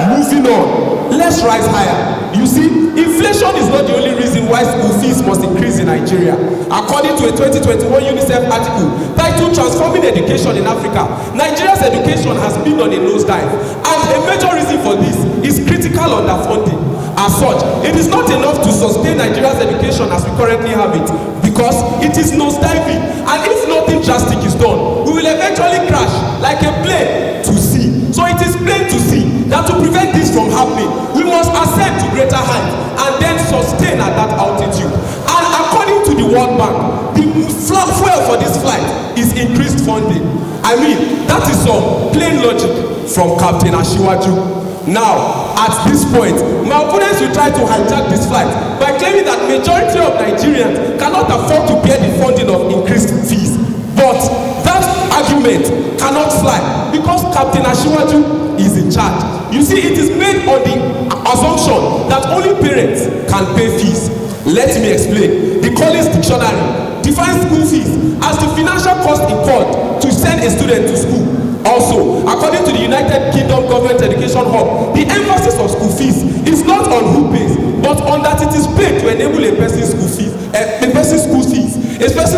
Moving on, let's rise higher. You see, inflation is not the only reason why school fees must increase in Nigeria. According to a 2021 UNICEF article titled Transforming Education in Africa, Nigeria's education has been on a nosedive, and a major reason for this is critical underfunding. As such, it is not enough to sustain Nigeria's education as we currently have it, because it is nosediving, and if nothing drastic is done, we will eventually crash like a plane to sea. So it is plain to see that to prevent this from happening, we must ascend to greater heights and then sustain at that altitude. And according to the World Bank, the fuel for this flight is increased funding. I mean, that is some plain logic from Captain Ashiwaju. Now, at this point, my opponents will try to hijack this flight by claiming that majority of Nigerians cannot afford to bear the funding of increased fees. But that argument cannot fly because Captain Ashiwaju is in charge. You see, it is made on the assumption that only parents can pay fees. Let me explain. The Collins Dictionary Dictionary defines school fees as the financial cost incurred to send a student to school. Also, according to the United Kingdom Government Education Hub, the emphasis of school fees is not on who pays, but on that it is paid to enable a person's school fees. A person's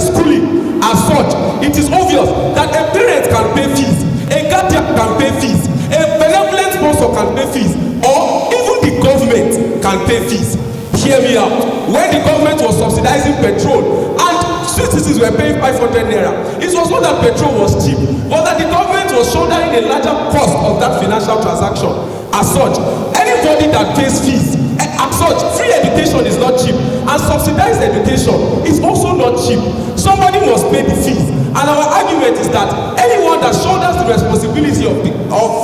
schooling. As such, it is obvious that a parent can pay fees, a guardian can pay fees, a benevolent sponsor can pay fees, or even the government can pay fees. Hear me out. When the government was subsidizing petrol and citizens were paying 500 naira, it was not that petrol was cheap, but that the government was shouldering a larger cost of that financial transaction. As such, anybody that pays fees, as such, free education is not cheap, and subsidized education is also not cheap. Somebody must pay the fees, and our argument is that anyone that shoulders the responsibility of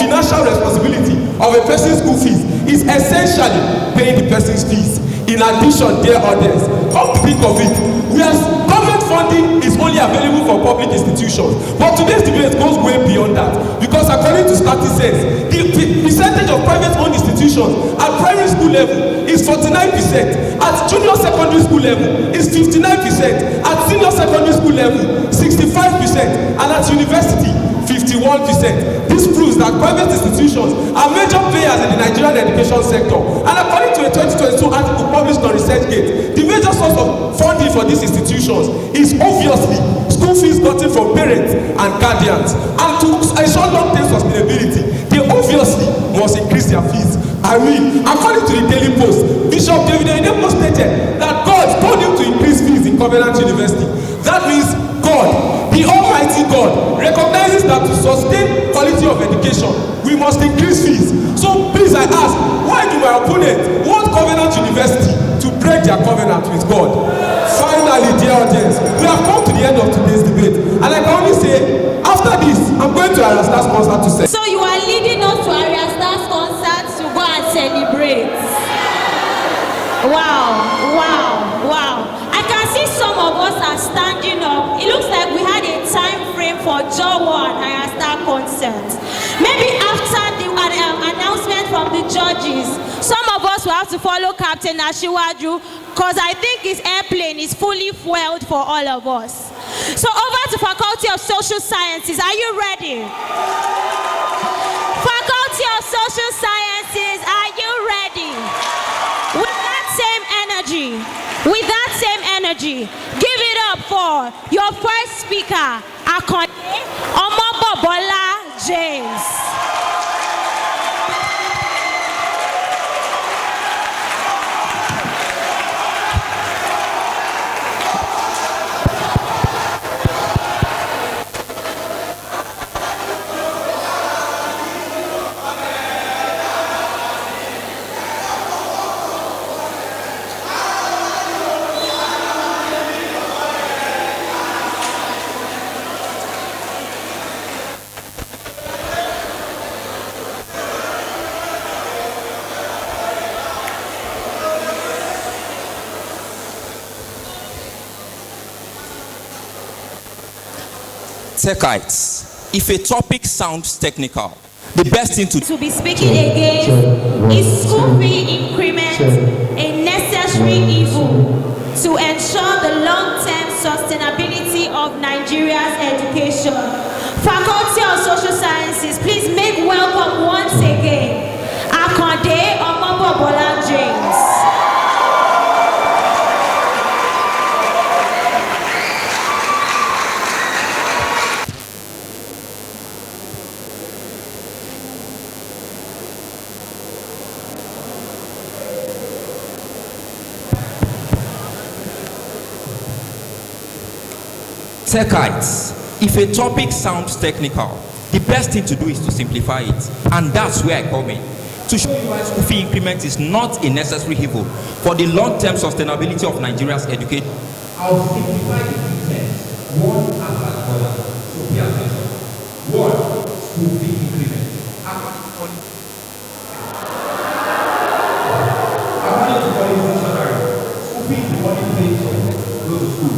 financial responsibility of a person's school fees is essentially paying the person's fees. In addition, dear audience, come to think of it, government funding is only available for public institutions, but today's debate goes way beyond that, because according to statistics, the percentage of private-owned institutions at primary school level is 49%, at junior secondary school level is 59%, at senior secondary school level 65%, and at university 51%. This proves that private institutions are major players in the Nigerian education sector, and according to a 2022 article published on ResearchGate, the major source of funding for these institutions is obviously school fees gotten from parents and guardians, and to ensure long-term sustainability, they obviously must increase their fees. I mean, according to the Daily Post, Bishop David Oyedepo stated that God told him to increase fees in Covenant University. That means God, the Almighty God, recognizes that to sustain quality of education, we must increase fees. So please, I ask, why do my opponent want Covenant University to break their covenant with God? Finally, dear audience, we have come to the end of today's debate, and I can only say, after this, I'm going to Ariasta's concert to say. So you are leading us to Ariasta's concert to go and celebrate. Wow. I can see some of us are standing up. It looks like we had a time frame for Jawa and Ariasta concert. Maybe after the announcement from the judges, some of us will have to follow Captain Ashiwaju, because I think his airplane is fully fueled for all of us. So over to Faculty of Social Sciences. Are you ready? Faculty of Social Sciences, are you ready? With that same energy, give it up for your first speaker, Akande Omobobola James. Techites, if a topic sounds technical, the best thing to be speaking against is school fee increment a necessary evil to ensure the long-term sustainability of Nigeria's education. Faculty of Social Sciences, please make welcome once again Akande Omobobola James. Techites, if a topic sounds technical, the best thing to do is to simplify it. And that's where I come in. To show you why school fee increment is not a necessary evil for the long-term sustainability of Nigeria's education, I'll simplify the details one after the other. So pay attention. One, school fee increment. According to College Dictionary, school fee is the money paid to go to school.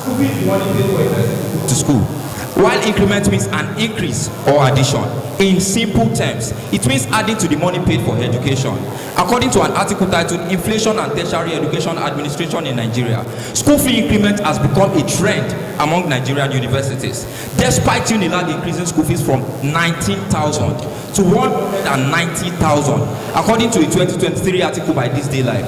School fees is the money paid for a person to school. While increment means an increase or addition. In simple terms, it means adding to the money paid for education. According to an article titled Inflation and Tertiary Education Administration in Nigeria, school fee increment has become a trend among Nigerian universities, despite UNILAG increasing school fees from 19,000 to 190,000, according to a 2023 article by This Day Life.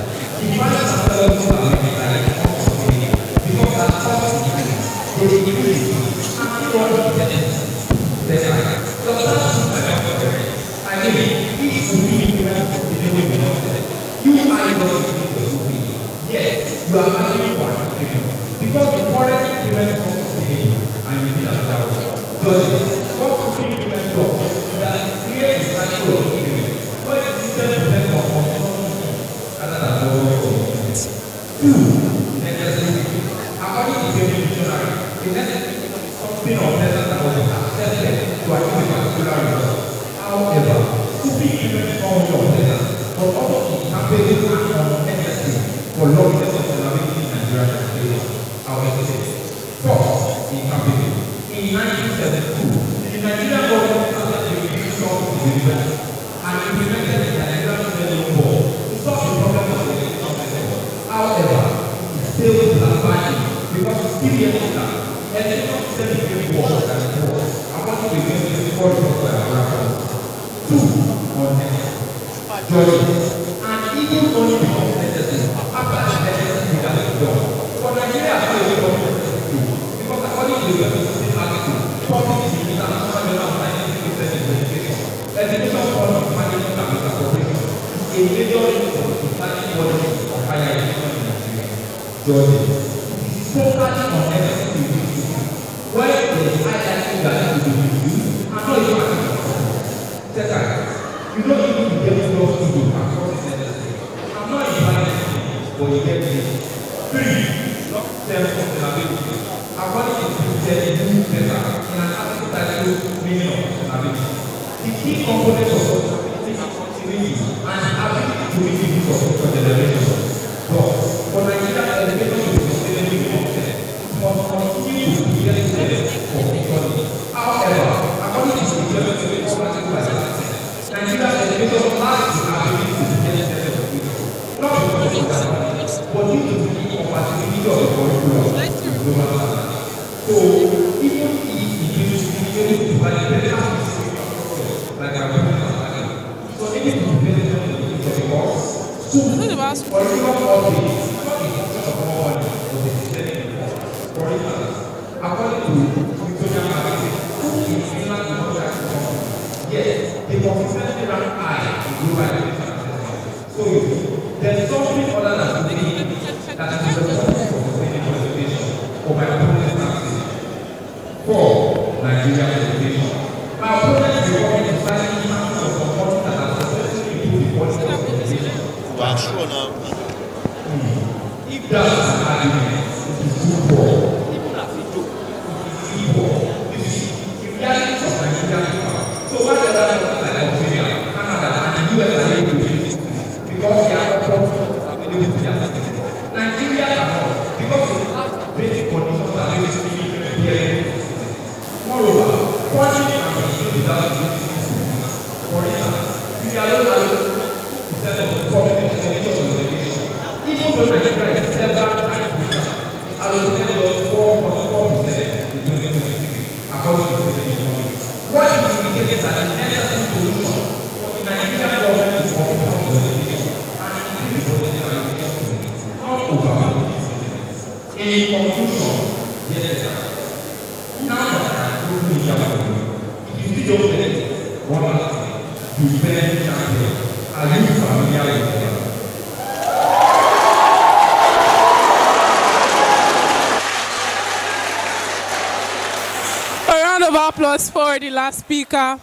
Applause for the last speaker. A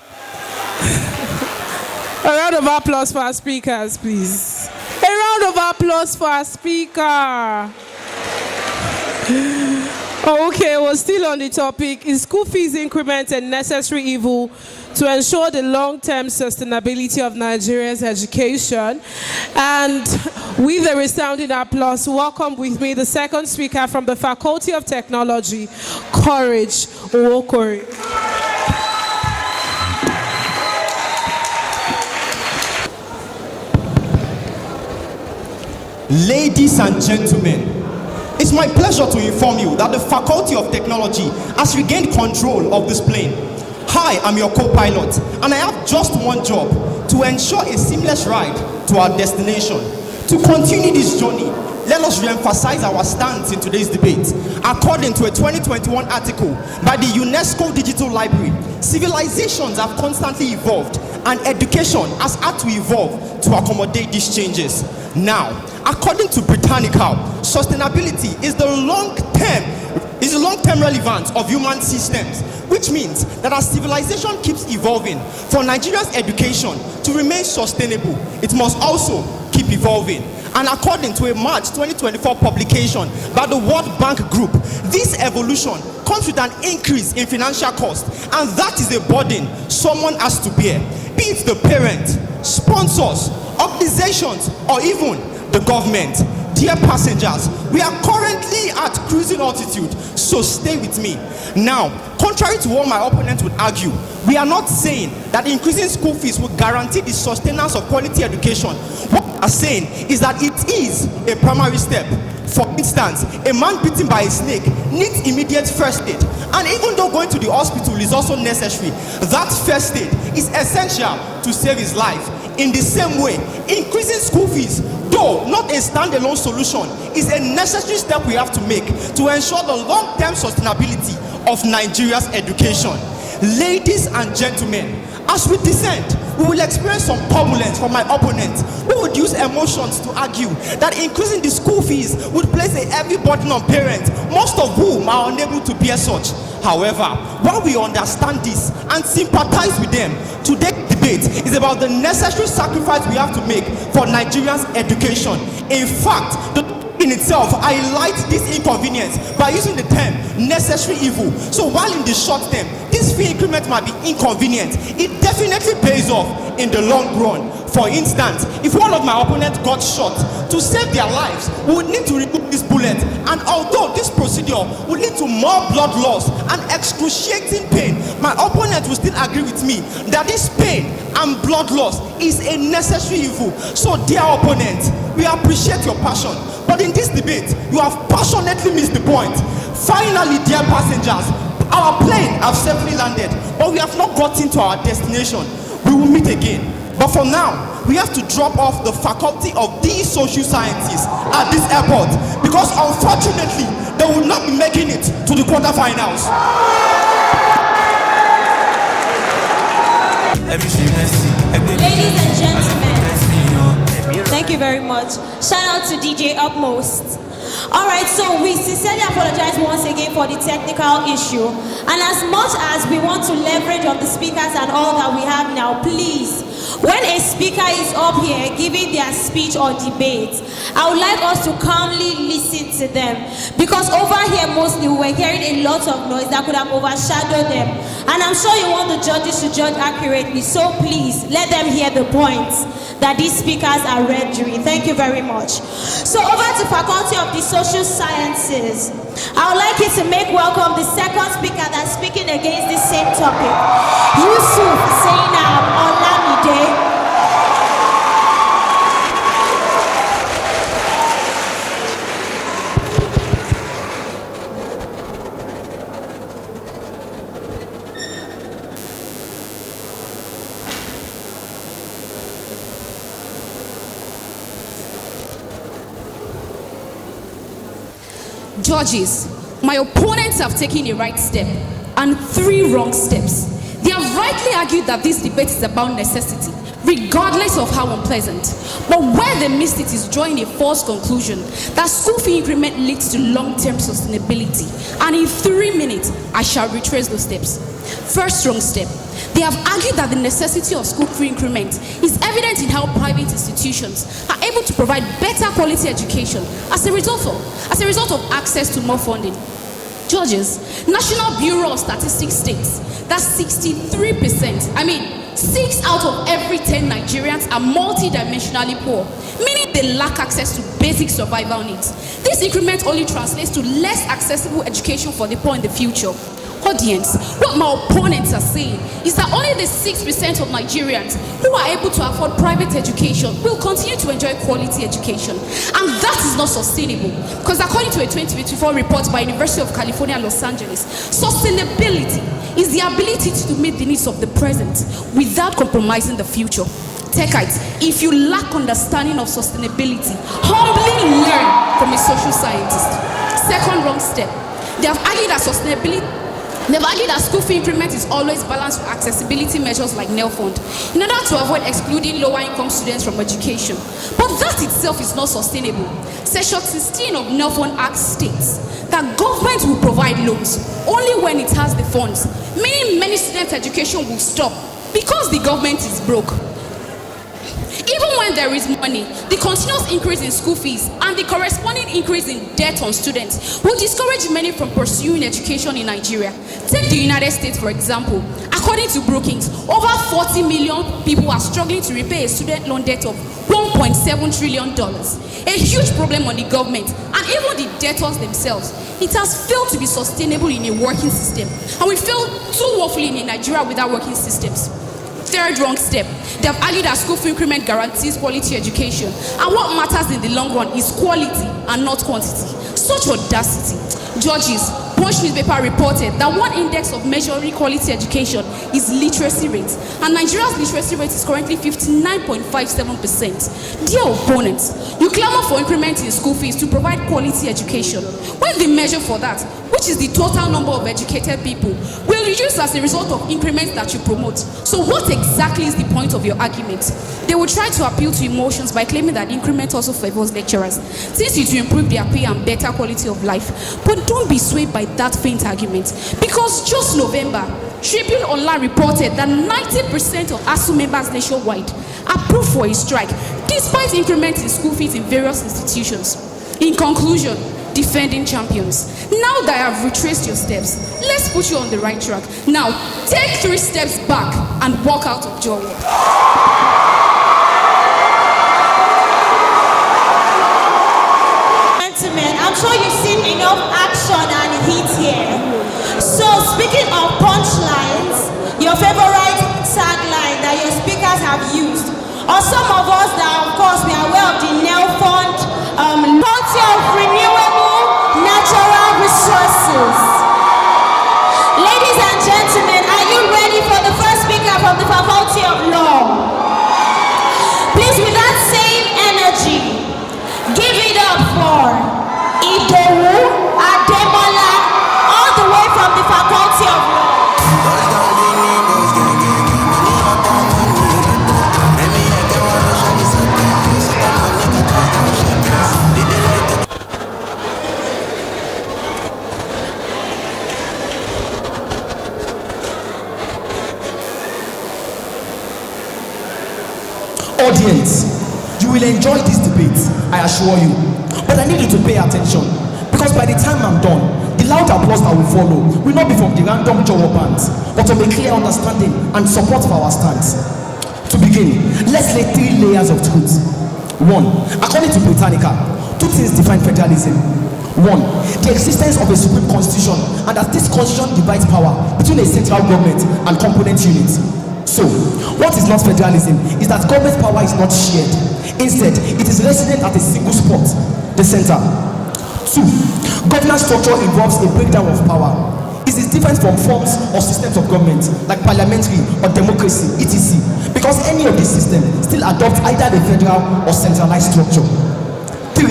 round of applause for our speakers, please. A round of applause for our speaker. Okay, we're still on the topic. Is school fees increment a necessary evil to ensure the long-term sustainability of Nigeria's education? And With a resounding applause, welcome with me the second speaker from the Faculty of Technology, Courage Nwokori. Ladies and gentlemen, it's my pleasure to inform you that the Faculty of Technology has regained control of this plane. Hi, I'm your co-pilot, and I have just one job: to ensure a seamless ride to our destination. To continue this journey, let us re-emphasize our stance in today's debate. According to a 2021 article by the UNESCO Digital Library, civilizations have constantly evolved, and education has had to evolve to accommodate these changes. Now, according to Britannica, sustainability is the long-term relevance of human systems, which means that as civilization keeps evolving, for Nigeria's education to remain sustainable, it must also keep evolving. And according to a March 2024 publication by the World Bank Group, this evolution comes with an increase in financial cost, and that is a burden someone has to bear, be it the parent, sponsors, organizations, or even the government. Dear passengers, we are currently at cruising altitude, so stay with me. Now, contrary to what my opponent would argue, we are not saying that increasing school fees will guarantee the sustenance of quality education. What we are saying is that it is a primary step. For instance, a man bitten by a snake needs immediate first aid, and even though going to the hospital is also necessary, that first aid is essential to save his life. In the same way, increasing school fees, though not a standalone solution, is a necessary step we have to make to ensure the long-term sustainability of Nigeria's education. Ladies and gentlemen, as we descend, we will experience some turbulence from my opponent, who would use emotions to argue that increasing the school fees would place a heavy burden on parents, most of whom are unable to bear such. However, while we understand this and sympathize with them, today's debate is about the necessary sacrifice we have to make for Nigerians' education. In fact, the in itself highlights this inconvenience by using the term necessary evil. So while in the short term this fee increment might be inconvenient, it definitely pays off in the long run. For instance, if one of my opponents got shot, to save their lives, we would need to remove this bullet, and although this procedure would lead to more blood loss and excruciating pain, my opponent will still agree with me that this pain and blood loss is a necessary evil. So dear opponent, we appreciate your passion, but in this debate, you have passionately missed the point. Finally, dear passengers, our plane has safely landed, but we have not gotten to our destination. We will meet again. But for now, we have to drop off the Faculty of these Social Sciences at this airport, because unfortunately, they will not be making it to the quarterfinals. Ladies and gentlemen, thank you very much. Shout out to DJ Upmost. Alright, so we sincerely apologize once again for the technical issue. And as much as we want to leverage on the speakers and all that we have now, please, when a speaker is up here giving their speech or debate, I would like us to calmly listen to them. Because over here mostly we were hearing a lot of noise that could have overshadowed them. And I'm sure you want the judges to judge accurately, so please let them hear the points that these speakers are rendering. Thank you very much. So over to Faculty of the Social Sciences. I would like you to make welcome the second speaker that's speaking against this same topic, Yusuf Zainab Olamide. Judges, my opponents have taken a right step and 3 wrong steps. They have rightly argued that this debate is about necessity, regardless of how unpleasant. But where they missed it is drawing a false conclusion that school fee increment leads to long-term sustainability. And in 3 minutes, I shall retrace those steps. First wrong step. They have argued that the necessity of school fee increment is evident in how private institutions are able to provide better quality education as a result of access to more funding. Judges, National Bureau of Statistics states that 63% 6 out of every 10 Nigerians are multidimensionally poor, meaning they lack access to basic survival needs. This increment only translates to less accessible education for the poor in the future. Audience, what my opponents are saying is that only the 6% of Nigerians who are able to afford private education will continue to enjoy quality education. And that is not sustainable, because according to a 2024 report by University of California, Los Angeles, sustainability is the ability to meet the needs of the present without compromising the future. Techites, if you lack understanding of sustainability, humbly learn from a social scientist. Second wrong step. They have argued that They've argued that school fee increment is always balanced with accessibility measures like NEL Fund in order to avoid excluding lower income students from education. But that itself is not sustainable. Section 16 of NEL Fund Act states that government will provide loans only when it has the funds, meaning many students' education will stop because the government is broke. Even when there is money, the continuous increase in school fees and the corresponding increase in debt on students will discourage many from pursuing education in Nigeria. Take the United States, for example. According to Brookings, over 40 million people are struggling to repay a student loan debt of $1.7 trillion. A huge problem on the government and even the debtors themselves. It has failed to be sustainable in a working system, and we fail too woefully in Nigeria without working systems. Third wrong step. They have argued that school fee increment guarantees quality education, and what matters in the long run is quality and not quantity. Such audacity. Judges, Punch newspaper reported that one index of measuring quality education is literacy rate, and Nigeria's literacy rate is currently 59.57%. Dear opponents, you clamor for increment in school fees to provide quality education, when the measure for that, which is the total number of educated people, will reduce as a result of increments that you promote. So what exactly is the point of your argument? They will try to appeal to emotions by claiming that increment also favors lecturers, since it will improve their pay and better quality of life. But don't be swayed by that faint argument, because just November, Tribune Online reported that 90% of ASU members nationwide approved for a strike, despite increments in school fees in various institutions. In conclusion, defending champions, now that I have retraced your steps, let's put you on the right track. Now, take 3 steps back and walk out of Jowo. Gentlemen, I'm sure you've seen enough action and heat here. So, speaking of punchlines, your favorite tagline that your speakers have used, or some of us that, of course, we are aware of the NEL Fund, Faculty of Renewable Natural Resources. Ladies and gentlemen, are you ready for the first speaker from the Faculty of Law? Please, with that same energy, give it up for Idowu Ademola, all the way from the Faculty of Law. Audience, you will enjoy this debate, I assure you. But I need you to pay attention, because by the time I'm done, the loud applause that will follow will not be from the random Jowo bands, but of a clear understanding and support for our stance. To begin, let's lay 3 layers of truth. 1. According to Britannica, 2 things define federalism. 1. The existence of a supreme constitution, and that this constitution divides power between a central government and component units. So, what is not federalism is that government power is not shared. Instead, it is resident at a single spot, the center. 2. Governance structure involves a breakdown of power. It is different from forms or systems of government, like parliamentary or democracy, etc. Because any of these systems still adopt either the federal or centralized structure. 3.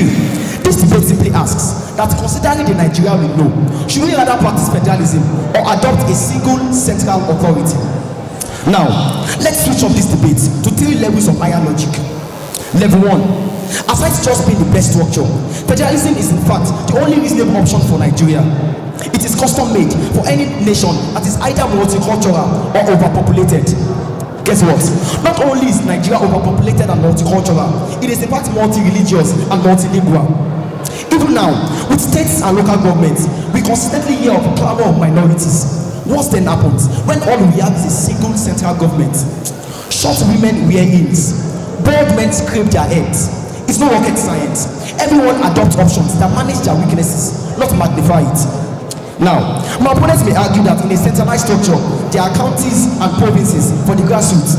This debate simply asks that, considering the Nigeria we know, should we rather practice federalism or adopt a single central authority? Now, let's switch up this debate to 3 levels of higher logic. Level 1. Aside just being the best structure, federalism is in fact the only reasonable option for Nigeria. It is custom made for any nation that is either multicultural or overpopulated. Guess what? Not only is Nigeria overpopulated and multicultural, it is in fact multi-religious and multilingual. Even now, with states and local governments, we constantly hear of the clamor of minorities. What then happens when all we have is a single central government? Short women wear heels. Bald men scrape their heads. It's not rocket science. Everyone adopts options that manage their weaknesses, not magnify it. Now, my opponents may argue that in a centralized structure, there are counties and provinces for the grassroots.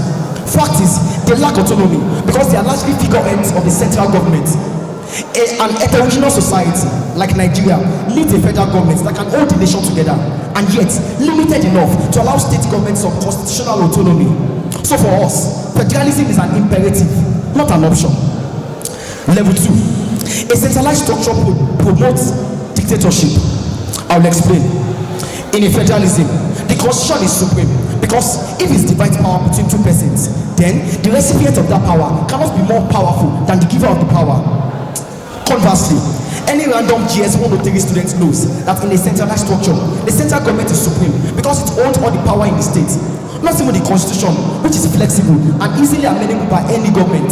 Fact is, they lack autonomy because they are largely figureheads of the central government. An heterogeneous society like Nigeria needs a federal government that can hold the nation together, and yet limited enough to allow state governments some constitutional autonomy. So for us, federalism is an imperative, not an option. Level 2. A centralized structure promotes dictatorship. I'll explain. In a federalism, the constitution is supreme because if it divides power between two persons, then the recipient of that power cannot be more powerful than the giver of the power. Conversely, any random GS 103 student knows that in a centralized structure, the central government is supreme because it owns all the power in the state, not even the constitution, which is flexible and easily amendable by any government.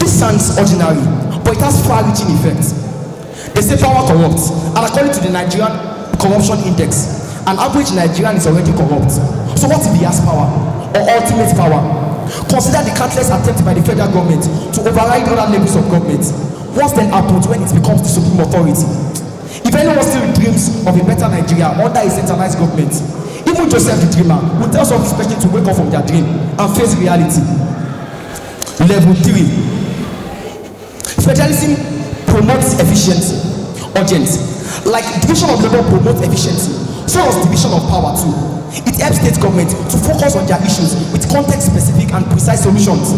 This sounds ordinary, but it has far-reaching effects. They say power corrupts, and according to the Nigerian Corruption Index, an average Nigerian is already corrupt. So what if he has power, or ultimate power? Consider the countless attempts by the federal government to override other levels of government. What then happens when it becomes the supreme authority? If anyone still dreams of a better Nigeria under a centralized government, even Joseph the dreamer will tell some of his patients to wake up from their dream and face reality. Level 3. Federalism promotes efficiency. Urgency. Like division of labor promotes efficiency, so does division of power too. It helps state government to focus on their issues with context-specific and precise solutions.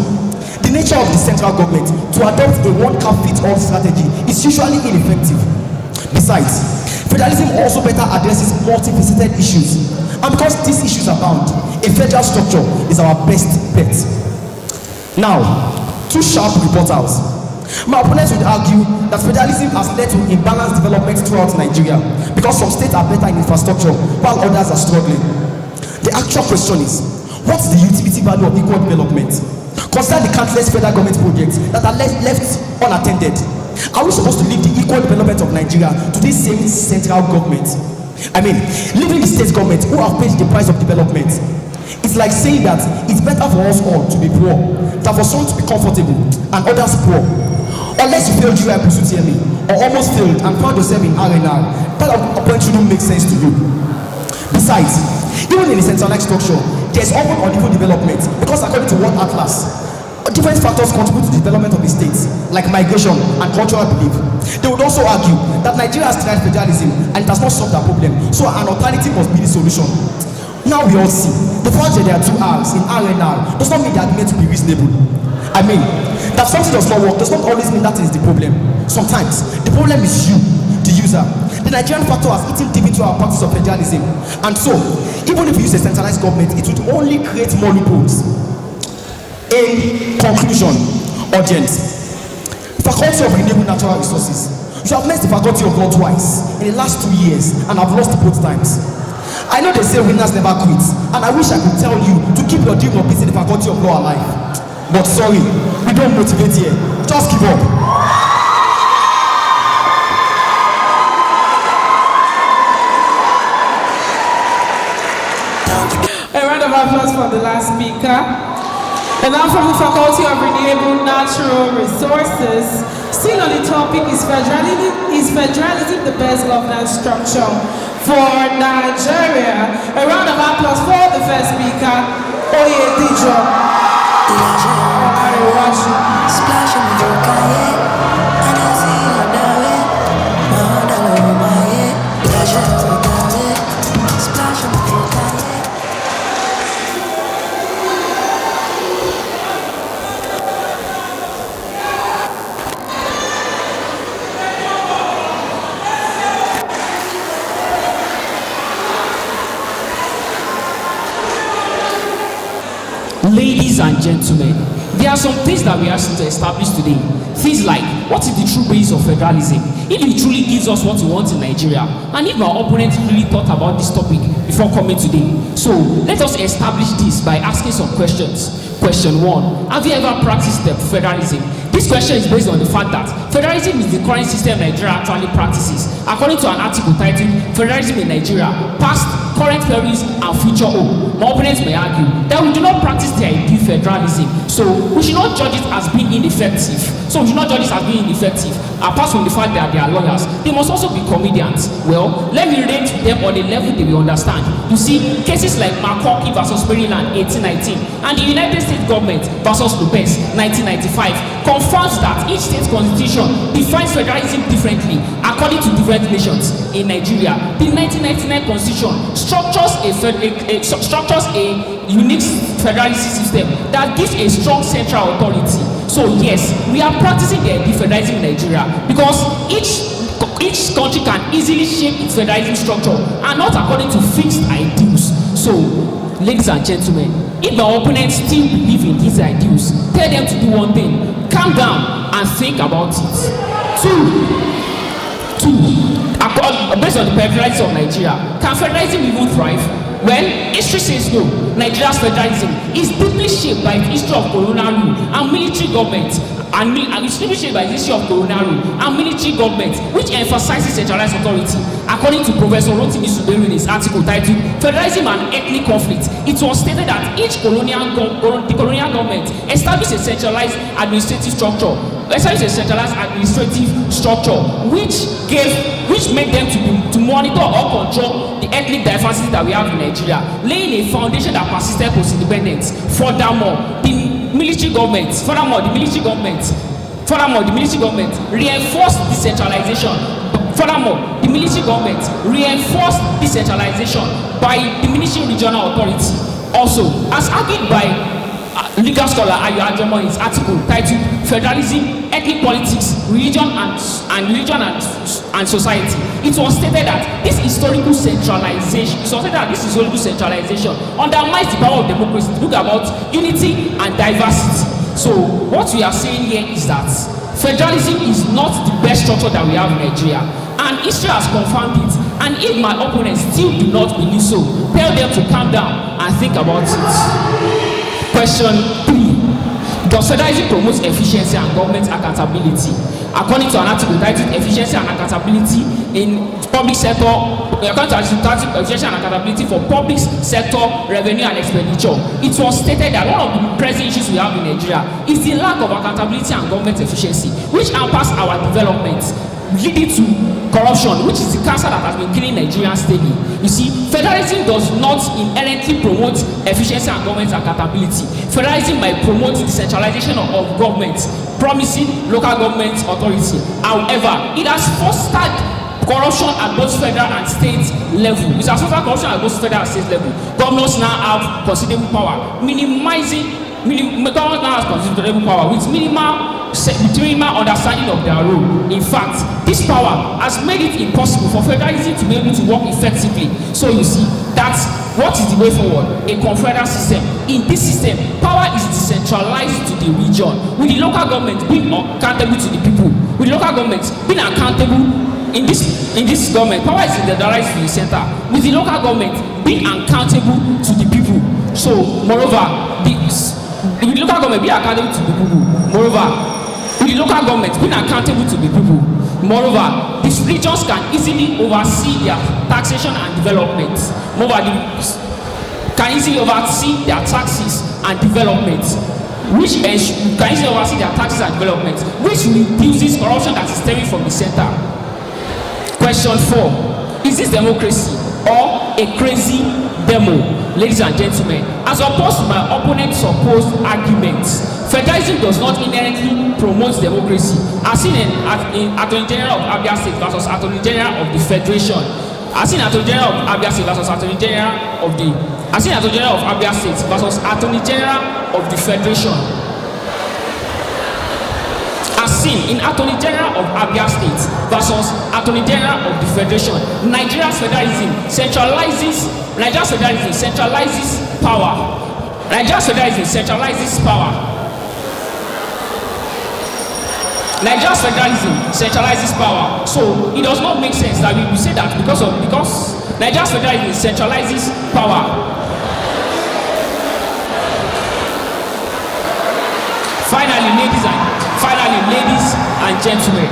The nature of the central government to adopt a one-cap-fits-all strategy is usually ineffective. Besides, federalism also better addresses multifaceted issues, and because these issues abound, a federal structure is our best bet. Now, two sharp reporters. My opponents would argue that federalism has led to imbalanced development throughout Nigeria because some states are better in infrastructure while others are struggling. The actual question is, what's the utility value of equal development? Consider the countless federal government projects that are left unattended. Are we supposed to leave the equal development of Nigeria to this same central government? I mean, leaving the state government who have paid the price of development. It's like saying that it's better for us all to be poor than for some to be comfortable and others poor. Unless you failed UI Pusutiemi or almost failed and found yourself in R&R, that point shouldn't make sense to you. Besides, even in a centralized structure, there's often unequal development because according to World Atlas, different factors contribute to the development of the states, like migration and cultural belief. They would also argue that Nigeria has tried federalism and it has not solved that problem, so an alternative must be the solution. Now we all see, the fact that there are two R's in R&R does not mean the argument to be reasonable. I mean, that something does not work does not always mean that is the problem. Sometimes, the problem is you, the user. The Nigerian factor has eaten deep into our practice of federalism. And so, even if we use a centralized government, it would only create more loopholes. In conclusion, audience, Faculty of Renewable Natural Resources. You have met the Faculty of Law twice in the last 2 years and have lost both times. I know they say winners never quit, and I wish I could tell you to keep your dream of being the Faculty of Law alive. But sorry, we don't motivate here. Just give up. A round of applause for the last speaker. And now from the Faculty of Renewable Natural Resources, still on the topic, is federalism the best governance structure for Nigeria? A round of applause for the first speaker, Oyedijo. Splash on the and I see you down it. Splash on the Ladies and gentlemen, there are some things that we have to establish today. Things like, what is the true basis of federalism? If it truly gives us what we want in Nigeria, and if our opponents really thought about this topic before coming today. So, let us establish this by asking some questions. Question 1, have you ever practiced federalism? This question is based on the fact that federalism is the current system Nigeria actually practices. According to an article titled Federalism in Nigeria, Past, Current Perils and Future Hope. My opponents may argue that we do not practice the ideal federalism, so we should not judge it as being ineffective. Apart from the fact that they are lawyers, they must also be comedians. Well, let me rate them on a level they will understand. You see, cases like McCorkey versus Maryland 1819 and the United States government versus Lopez 1995 confirms that each state's constitution defines federalism differently according to different nations. In Nigeria, the 1999 constitution structures a unique federalism system that gives a strong central authority. So yes, we are practicing the federalism in Nigeria because each country can easily shape its federalism structure and not according to fixed ideals. So, ladies and gentlemen, if my opponents still believe in these ideals, tell them to do one thing: calm down and think about it. Based on the federalism of Nigeria, can federalism even thrive? Well, history says no. Nigeria's federalism is deeply shaped by its history of colonial rule and military government, which emphasizes centralized authority. According to Professor Rotimi Suberu in his article titled Federalism and Ethnic Conflict, it was stated that the colonial government established a centralized administrative structure, which made them to monitor or control the ethnic diversity that we have in Nigeria, laying a foundation that persisted post-independence. Furthermore, the military government reinforced decentralization. By diminishing regional authority. Also, as argued by legal scholar Ayo Ajomo in his article titled Federalism, Ethnic Politics, Religion and Society, it was stated that this historical centralization undermines the power of democracy to look about unity and diversity. So what we are saying here is that federalism is not the best structure that we have in Nigeria, and history has confirmed it. And if my opponents still do not believe so, tell them to calm down and think about it. Question 3. Does federalism promote efficiency and government accountability? According to an article titled Efficiency and Accountability in Public Sector, Efficiency and Accountability for Public Sector Revenue and Expenditure, it was stated that one of the present issues we have in Nigeria is the lack of accountability and government efficiency, which hampers our development, leading to corruption, which is the cancer that has been killing Nigerians daily. You see, federalism does not inherently promote efficiency and government accountability. Federalism might promote the centralization of government, promising local government authority. However, it has fostered corruption at both federal and state level. It has fostered corruption at both federal and state level. Governors now have considerable power, with minimal understanding of their role. In fact, this power has made it impossible for federalism to be able to work effectively. So you see, that's what is the way forward? A confederal system. In this system, power is decentralized to the region, with the local government being accountable to the people. With the local government being accountable in this government, power is centralized to the center, with the local government being accountable to the people. So, moreover, the local government being accountable to the people. Moreover, the local government being accountable to the people. Moreover, these regions can easily oversee their taxation and development. Moreover, can easily oversee their taxes and development, which reduces corruption that is stemming from the center. Question 4. Is this democracy or a crazy demo? Ladies and gentlemen, as opposed to my opponent's supposed arguments, federalism does not inherently promote democracy, as seen in Attorney General of Abia State versus Attorney General of the Federation. As seen Attorney General of Abia State versus Attorney General of the Federation. As seen in Attorney General of Abia State versus Attorney General of the Federation, Nigeria's federalism centralizes power. Nigeria's federalism centralizes power. So it does not make sense that we will say that because Nigeria's federalism centralizes power. Finally, and gentlemen,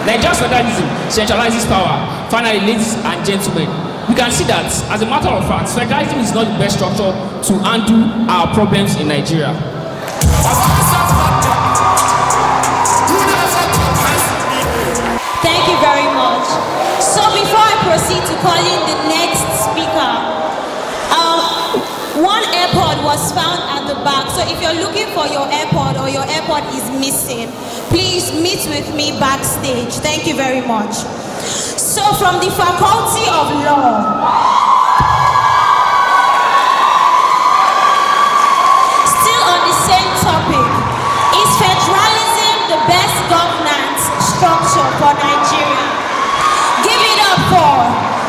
Nigeria's federalism centralizes power. Finally, ladies and gentlemen, we can see that, as a matter of fact, federalism is not the best structure to handle our problems in Nigeria. Thank you very much. So before I proceed to calling the next speaker, one AirPod was found at the back. So if you're looking for your AirPod or your AirPod is missing, please meet with me backstage. Thank you very much. So from the Faculty of Law, still on the same topic, is federalism the best governance structure for Nigeria? Give it up for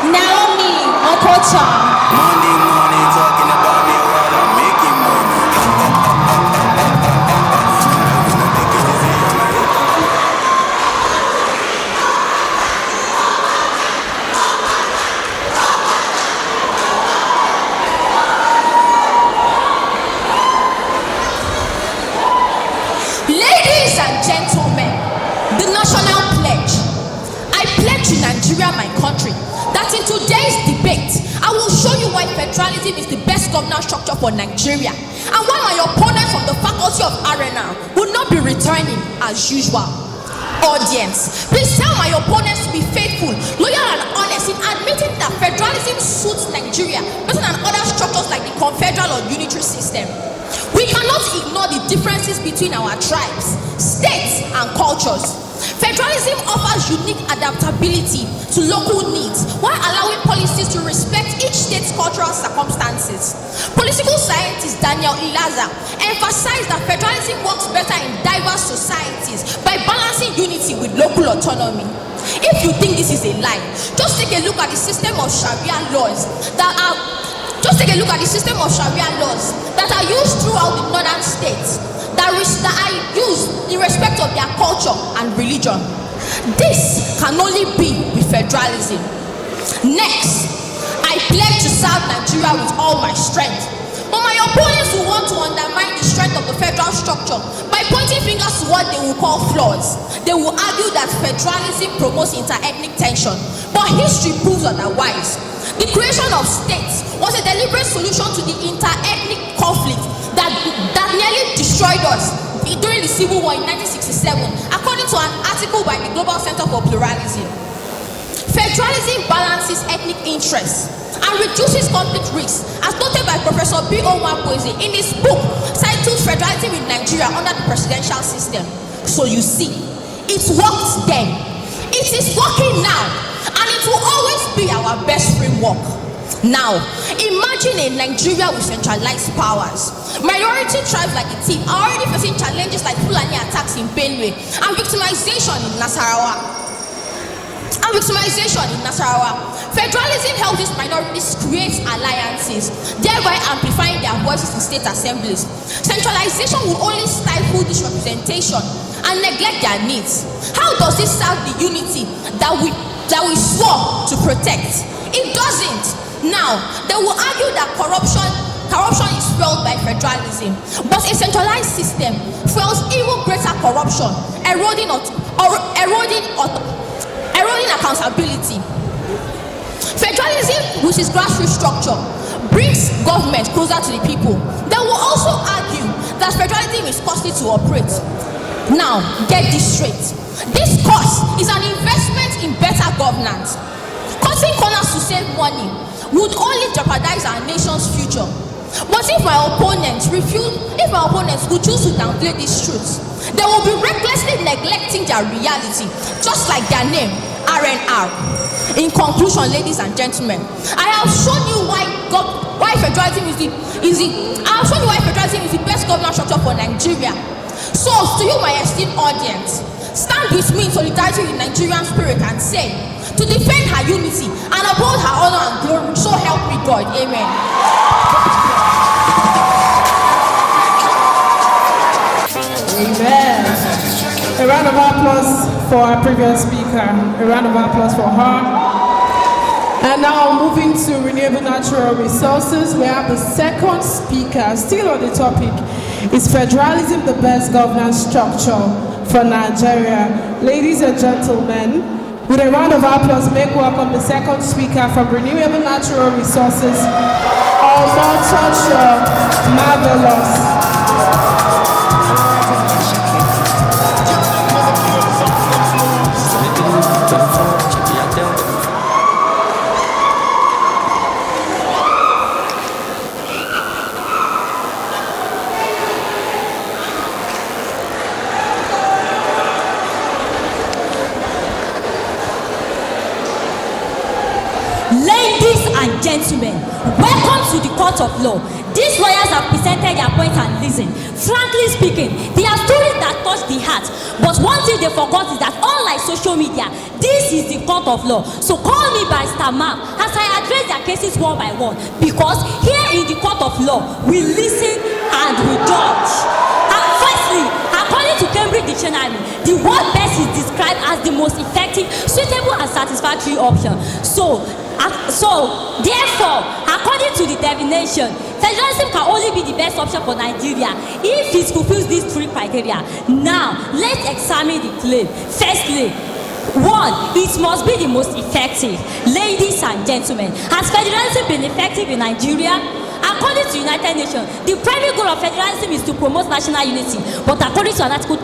Naomi Okocha. Monday morning talking about me while I'm making money. Ladies and gentlemen, the national pledge. I pledge to Nigeria, my country, that in today's debate, I will show you why federalism is the best governance structure for Nigeria, and why my opponents from the Faculty of Arena will not be returning as usual. Audience, please tell my opponents to be faithful, loyal, and honest in admitting that federalism suits Nigeria better than other structures like the confederal or unitary system. We cannot ignore the differences between our tribes, states, and cultures. Federalism offers unique adaptability to local needs while allowing policies to respect each state's cultural circumstances. Political scientist Daniel Ilaza emphasized that federalism works better in diverse societies by balancing unity with local autonomy. If you think this is a lie, just take a look at the system of Sharia laws that are used throughout the northern states that are used in respect of their culture and religion. This can only be with federalism. Next, I pledge to serve Nigeria with all my strength. But my opponents will want to undermine the strength of the federal structure by pointing fingers to what they will call flaws. They will argue that federalism promotes inter-ethnic tension, but history proves otherwise. The creation of states was a deliberate solution to the inter-ethnic conflict that nearly destroyed us during the Civil War in 1967, according to an article by the Global Center for Pluralism. Federalism balances ethnic interests and reduces conflict risks, as noted by Professor B. Omar Boise in his book titled Federalism in Nigeria Under the Presidential System. So you see, it worked then, it is working now, and it will always be our best framework. Now, imagine a Nigeria with centralized powers. Minority tribes like the Tiv are already facing challenges like Fulani attacks in Benue and victimization in Nasarawa. Federalism helps these minorities create alliances, thereby amplifying their voices in state assemblies. Centralization will only stifle this representation and neglect their needs. How does this serve the unity that we swore to protect? It doesn't. Now, they will argue that corruption is fueled by federalism, but a centralized system fuels even greater corruption, eroding accountability. Federalism, with its grassroots structure, brings government closer to the people. They will also argue that federalism is costly to operate. Now, get this straight. This cost is an investment in better governance. Cutting corners to save money would only jeopardize our nation's future. But if my opponents would choose to downplay these truths, they will be recklessly neglecting their reality, just like their name, RNR. In conclusion, ladies and gentlemen, I have shown you why federalism is the best governance structure for Nigeria. So, to you, my esteemed audience, stand with me in solidarity with Nigerian spirit and say, to defend her unity and uphold her honor and glory, so help me God. Amen. Amen. A round of applause for our previous speaker. A round of applause for her. And now moving to renewable natural resources, we have the second speaker, still on the topic. Is federalism the best governance structure for Nigeria. Ladies and gentlemen, with a round of applause, make welcome the second speaker from Renewable Natural Resources, Marvelous. Ladies and gentlemen, welcome to the court of law. These lawyers have presented their points and listened. Frankly speaking, they are stories that touch the heart. But one thing they forgot is that unlike social media, this is the court of law. So call me by Ma'am as I address their cases one by one. Because here in the court of law, we listen and we judge. And firstly, according to Cambridge Dictionary, the word best is described as the most effective, suitable and satisfactory option. So therefore, according to the definition, federalism can only be the best option for Nigeria if it fulfills these three criteria. Now, let's examine the claim. Firstly, one, it must be the most effective. Ladies and gentlemen, has federalism been effective in Nigeria? According to United Nations, the primary goal of federalism is to promote national unity. But according to an article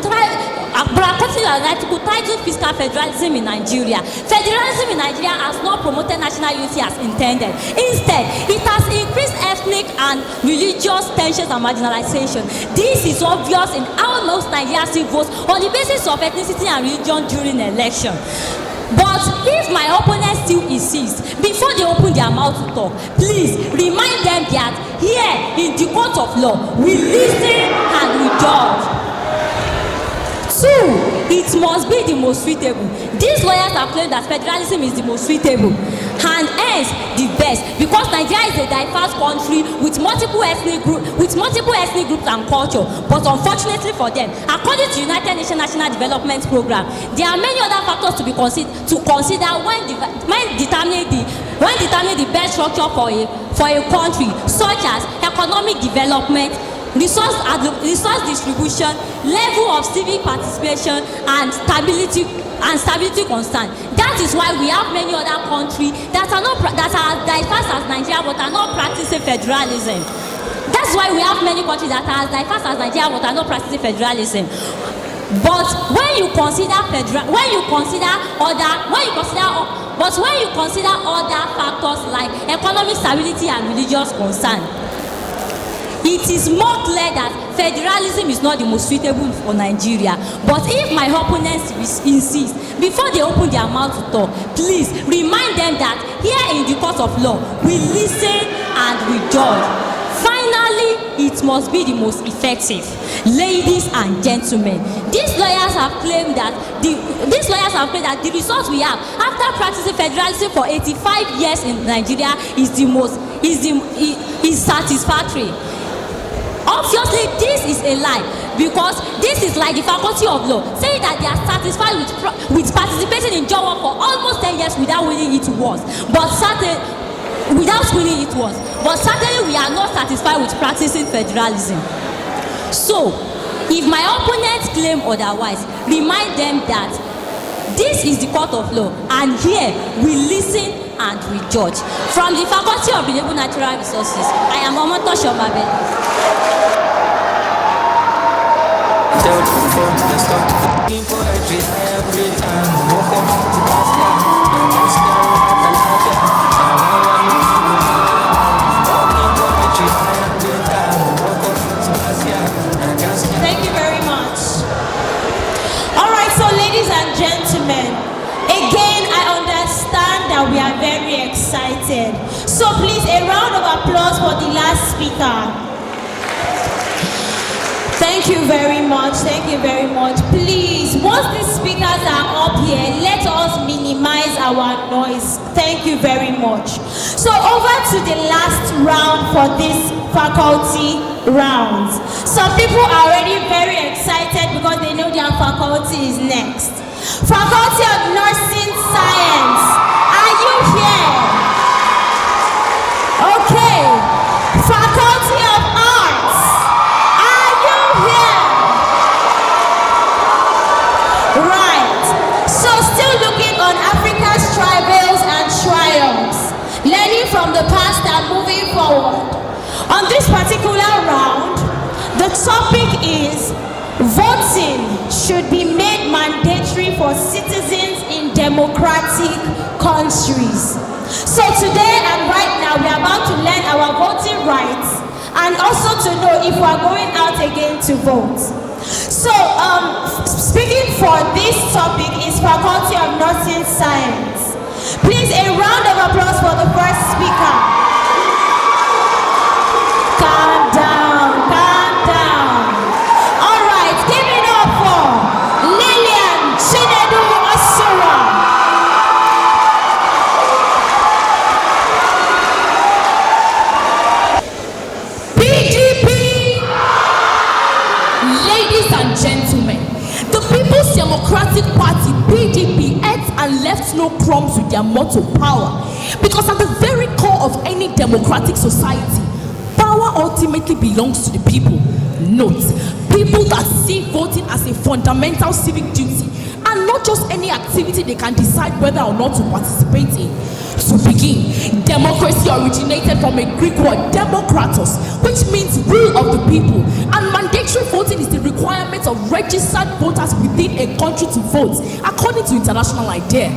titled Fiscal Federalism in Nigeria, federalism in Nigeria has not promoted national unity as intended. Instead, it has increased ethnic and religious tensions and marginalization. This is obvious in how most Nigerians vote on the basis of ethnicity and religion during election. But if my opponents still insist, before they open their mouth to talk, please remind them that here in the court of law, we listen and we judge. Two, it must be the most suitable. These lawyers have claimed that federalism is the most suitable and hence the best, because Nigeria is a diverse country with multiple ethnic groups and culture. But unfortunately for them, according to United Nations National Development Program, there are many other factors to consider when determining the best structure for a country, such as economic development, resource distribution, level of civic participation, and stability concern. That is why we have many other countries that are diverse as Nigeria but are not practicing federalism. That's why we have many countries that are as diverse as Nigeria but are not practicing federalism. But when you consider other factors like economic stability and religious concern, it is more clear that federalism is not the most suitable for Nigeria. But if my opponents insist, before they open their mouth to talk, please remind them that here in the court of law, we listen and we judge. Finally, it must be the most effective. Ladies and gentlemen, these lawyers have claimed that the results we have after practicing federalism for 85 years in Nigeria is satisfactory. Obviously, this is a lie, because this is like the Faculty of Law saying that they are satisfied with participating in job work for almost 10 years without winning it once. But certainly, we are not satisfied with practicing federalism. So, if my opponents claim otherwise, remind them that this is the court of law, and here we listen and we judge. From the Faculty of Renewable Natural Resources, I am Omoto Shomabe. Thank you very much. All right, so ladies and gentlemen, again, I understand that we are very excited. So please, a round of applause for the last speaker. Thank you very much. Thank you very much. Please, once the speakers are up here, let us minimize our noise. Thank you very much. So over to the last round for this faculty rounds. Some people are already very excited because they know their faculty is next. Faculty of Nursing Science, are you here? Okay. Faculty of Arts, are you here? is voting should be made mandatory for citizens in democratic countries. So today and right now we are about to learn our voting rights and also to know if we are going out again to vote. So speaking for this topic is Faculty of Nursing Science. Please, a round of applause for the first speaker. Calm down, calm down. All right, give it up for Lillian Chinedu Asura. PDP! Ladies and gentlemen, the People's Democratic Party, PDP, ate and left no crumbs with their motto, power. Because at the very core of any democratic society, power ultimately belongs to the people. Note, people that see voting as a fundamental civic duty and not just any activity they can decide whether or not to participate in. To begin, democracy originated from a Greek word, demokratos, which means will of the people, and mandatory voting is the requirement of registered voters within a country to vote, according to international idea.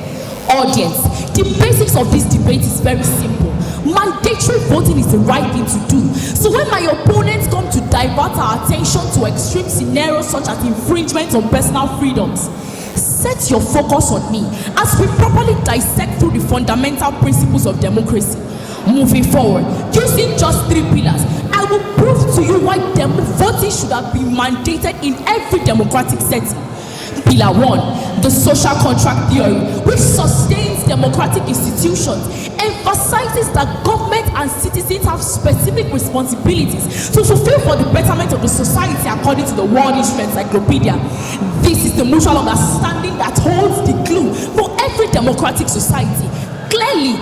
Audience, the basics of this debate is very simple. Mandatory voting is the right thing to do. So when my opponents come to divert our attention to extreme scenarios such as infringement on personal freedoms, set your focus on me as we properly dissect through the fundamental principles of democracy. Moving forward, using just 3 pillars, I will prove to you why voting should have been mandated in every democratic setting. Pillar 1, the social contract theory, which sustains democratic institutions, emphasizes that government and citizens have specific responsibilities to fulfill for the betterment of the society according to the World History Encyclopedia. This is the mutual understanding that holds the glue for every democratic society. Clearly,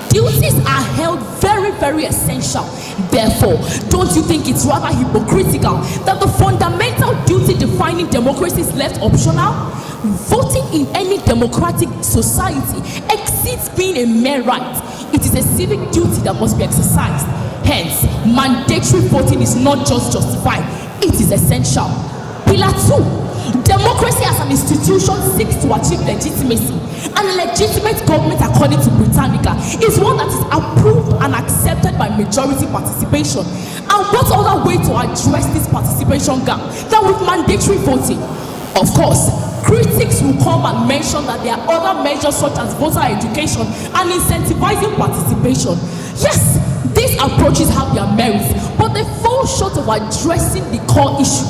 duties are held very, very essential. Therefore, don't you think it's rather hypocritical that the fundamental duty defining democracy is left optional? Voting in any democratic society exceeds being a mere right. It is a civic duty that must be exercised. Hence, mandatory voting is not just justified, it is essential. Pillar 2, democracy as an institution seeks to achieve legitimacy. And a legitimate government, according to Britannica, is one that is approved and accepted by majority participation. And what other way to address this participation gap than with mandatory voting? Of course, critics will come and mention that there are other measures such as voter education and incentivizing participation. Yes, these approaches have their merits, but they fall short of addressing the core issue.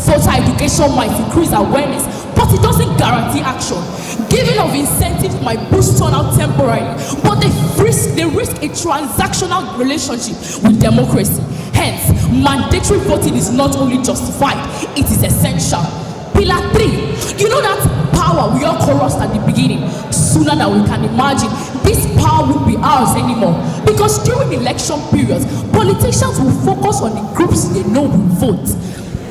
Voter education might increase awareness, but it doesn't guarantee action. Giving of incentives might boost turnout temporarily, but they risk a transactional relationship with democracy. Hence, mandatory voting is not only justified, it is essential. Pillar 3, you know that power we all chorused at the beginning. Sooner than we can imagine, this power won't be ours anymore. Because during election periods, politicians will focus on the groups they know will vote,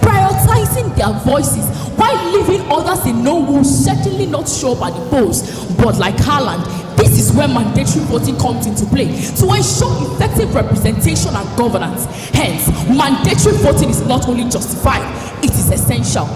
prioritizing their voices while leaving others they know will certainly not show up at the polls. But like Haaland, this is where mandatory voting comes into play to ensure effective representation and governance. Hence, mandatory voting is not only justified, it is essential.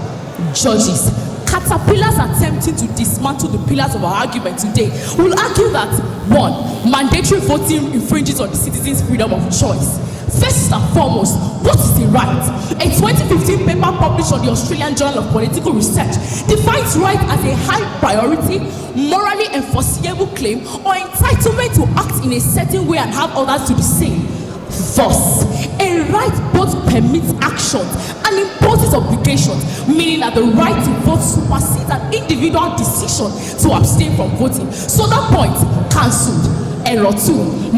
Judges, caterpillars attempting to dismantle the pillars of our argument today will argue that 1, mandatory voting infringes on the citizens' freedom of choice. First and foremost, what is the right? A 2015 paper published on the Australian Journal of Political Research defines right as a high priority, morally enforceable claim or entitlement to act in a certain way and have others do the same. Thus, a right both permits actions and imposes obligations, meaning that the right to vote supersedes an individual decision to abstain from voting. So that point cancelled. Error 2,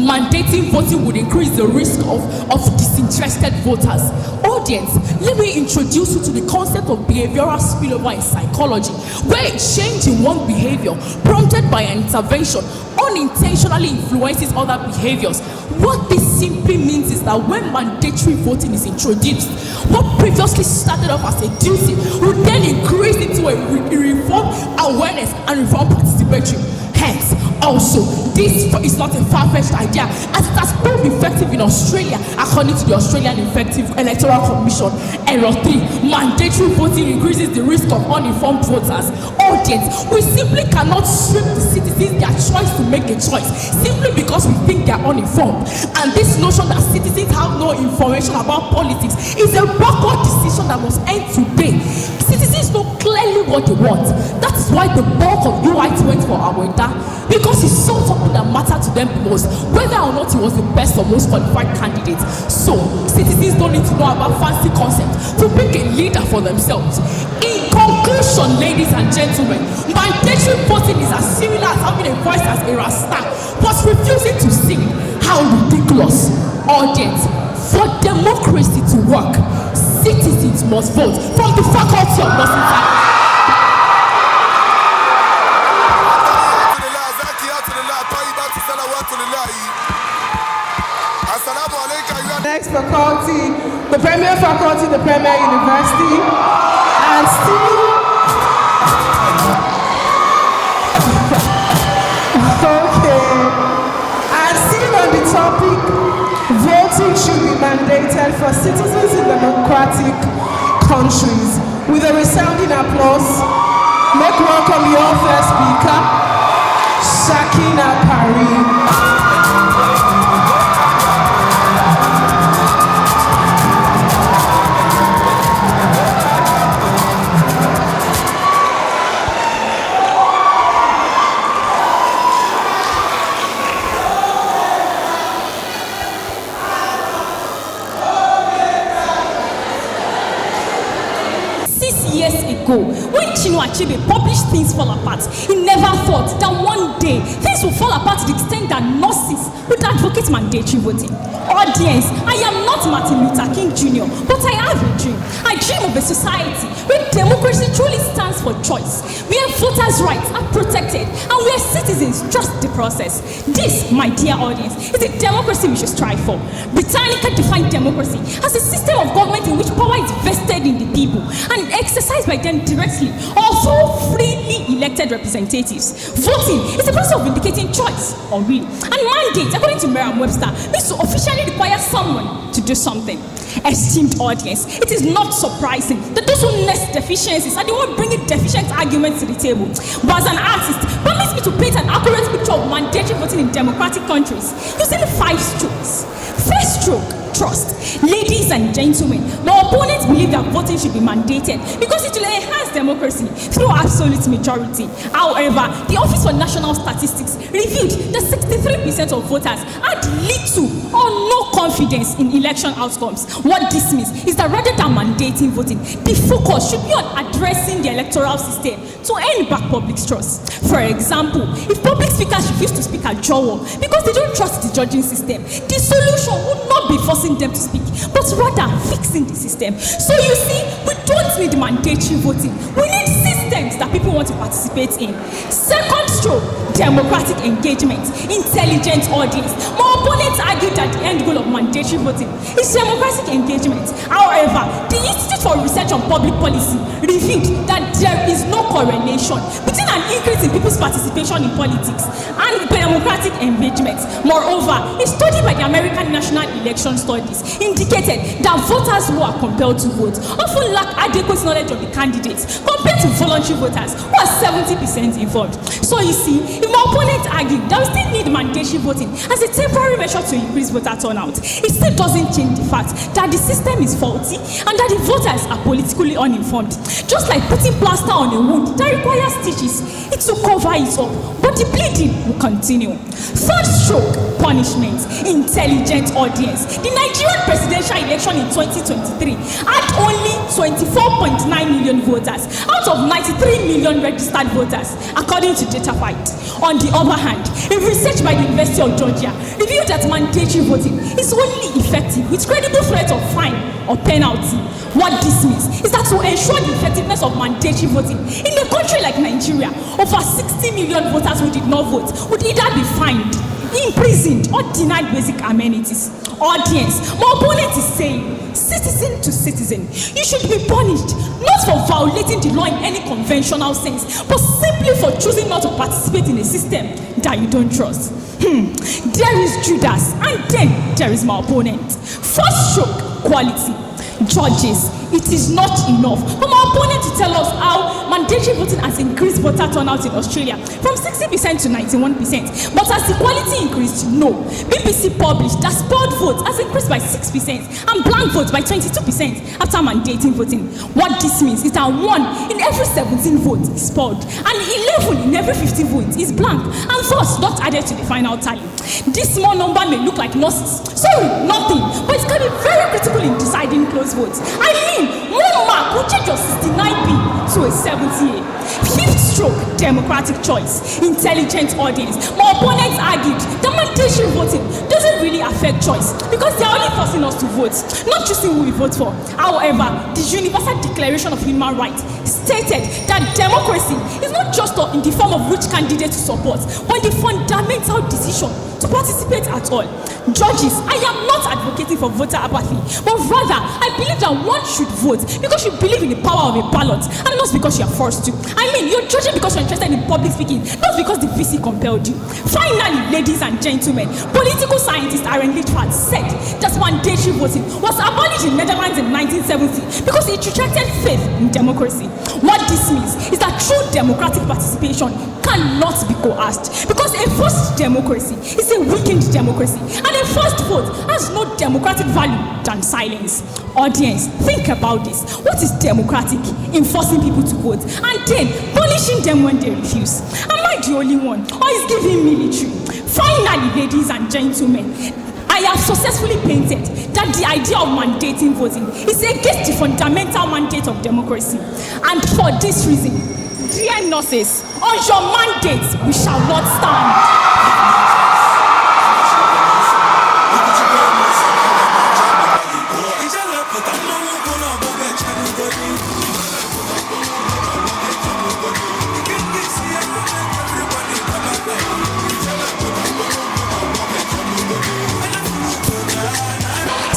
mandating voting would increase the risk of disinterested voters. Audience, let me introduce you to the concept of behavioral spillover in psychology, where a change in one behavior prompted by an intervention unintentionally influences other behaviors. What this simply means is that when mandatory voting is introduced, what previously started off as a duty will then increase into a reform awareness and reform participatory. Hence, also, this is not a far-fetched idea, as it has proved effective in Australia, according to the Australian Effective Electoral Commission. Error 3, mandatory voting increases the risk of uninformed voters. Audience, we simply cannot strip the citizens their choice to make a choice simply because we think they are uninformed. And this notion that citizens have no information about politics is a backward decision that must end today. Citizens know clearly what they want. That is why the bulk of UIT went for Aweda, because he saw something that mattered to them the most, whether or not he was the best or most qualified candidate. So, citizens don't need to know about fancy concepts to pick a leader for themselves. In conclusion, ladies and gentlemen, mandatory voting is as similar as having a voice as a rasta, but refusing to sing. How ridiculous. Audience, for democracy to work, citizens must vote. From the Faculty of Nursing Science. Next faculty, the premier faculty, the premier university, and still on the topic, voting should be mandated for citizens in democratic countries. With a resounding applause, make welcome your first speaker, Shakina Karim. When Chinua Achebe published Things Fall Apart, he never thought that one day things will fall apart to the extent that nurses would advocate mandatory voting. Audience, I am not Martin Luther King Jr., but I have a dream. I dream of a society where democracy truly stands for choice, where voters' rights are protected, and where citizens trust the process. This, my dear audience, is a democracy we should strive for. Britannica defined democracy as a system of government in which power is vested in the people and exercised by them directly or through freely elected representatives. Voting is the process of indicating choice or will. And mandate, according to Merriam-Webster, means to officially require someone to do something. Esteemed audience, it is not surprising that those who nest deficiencies are the one bringing deficient arguments to the table. But as an artist, permit me to paint an accurate picture of mandatory voting in democratic countries using 5 strokes. First stroke, trust. Ladies and gentlemen, my opponents believe that voting should be mandated because it will enhance democracy through absolute majority. However, the Office for National Statistics revealed that 63% of voters had little or no confidence in election outcomes. What this means is that rather than mandating voting, the focus should be on addressing the electoral system to earn back public trust. For example, if public speakers refuse to speak at Jowo because they don't trust the judging system, the solution would not be forcing them to speak, but rather fixing the system. So you see, we don't need mandatory voting. We need systems that people want to participate in. Second stroke, democratic engagement, intelligent audience. My opponents argue that the end goal of mandatory voting is democratic engagement. However, the Institute for Research on Public Policy revealed that there is no correlation between an increase in people's participation in politics and democratic engagement. Moreover, a study by the American National Election Studies indicated that voters who are compelled to vote often lack adequate knowledge of the candidates compared to voluntary voters who are 70% informed. So you see, if my opponents argue that we still need mandatory voting as a temporary measure to increase voter turnout, it still doesn't change the fact that the system is faulty and that the voters are politically uninformed. Just like putting plaster on a wound that requires stitches, it will cover it up, but the bleeding will continue. Third stroke, punishment, intelligent audience. The Nigerian presidential election in 2023 had only 24.9 million voters out of 93 million registered voters, according to DataFight. On the other hand, a research by the University of Georgia revealed that mandatory voting is only effective with credible threat of fine or penalty. What this means is that to ensure the effectiveness of mandatory voting in a country like Nigeria, over 60 million voters who did not vote would either be fined, imprisoned, or denied basic amenities. Audience, my opponent is saying, citizen to citizen, you should be punished not for violating the law in any conventional sense, but simply for choosing not to participate in a system that you don't trust. There is Judas, and then there is my opponent. First stroke, quality. Judges, it is not enough for my opponent to tell us how mandatory voting has increased voter turnout in Australia from 60% to 91%. But has the quality increased? No. BBC published that spoiled votes has increased by 6% and blank votes by 22% after mandating voting. What this means is that 1 in every 17 votes is spoiled, and 11 in every 50 votes is blank, and thus not added to the final tally. This small number may look like nothing, but it can be very critical in deciding close votes. I mean, 1 mark will change your 69B to a 70A. Fifth stroke, democratic choice, intelligent audience. My opponents argued that mandatory voting doesn't really affect choice because they are only forcing us to vote, not choosing who we vote for. However, the Universal Declaration of Human Rights stated that democracy is not just in the form of which candidate to support, but the fundamental decision to participate at all. Judges, I am not advocating for voter apathy, but rather I believe that one should vote because you believe in the power of a ballot and not because you are forced to. I mean, you're judging because you're interested in public speaking, not because the VC compelled you. Finally, ladies and gentlemen, political scientist Aaron Littford said that mandatory voting was abolished in Netherlands in 1970 because it rejected faith in democracy. What this means is that true democratic participation cannot be coerced because a forced democracy is a weakened democracy, and a forced vote has no democratic value than silence. Audience, think about this. What is democratic? Enforcing people to vote and then punishing them when they refuse. Am I the only one, or is giving military? Finally, ladies and gentlemen, I have successfully painted that the idea of mandating voting is against the fundamental mandate of democracy. And for this reason, dear nurses, on your mandate, we shall not stand.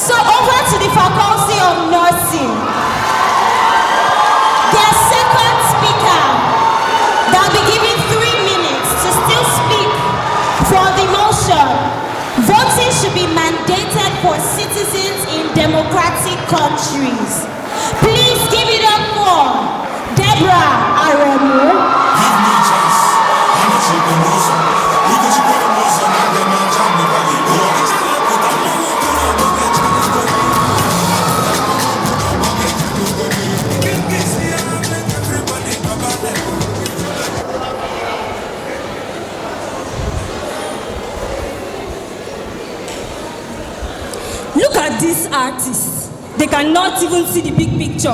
So over to the Faculty of Nursing. Their second speaker, they'll be given 3 minutes to still speak for the motion. Voting should be mandated for citizens in democratic countries. Please give it up for Deborah Aremu. Give me a chance. I'm a chicken motion. You could you put a motion on the man, jam me by the door. Look at these artists. They cannot even see the big picture.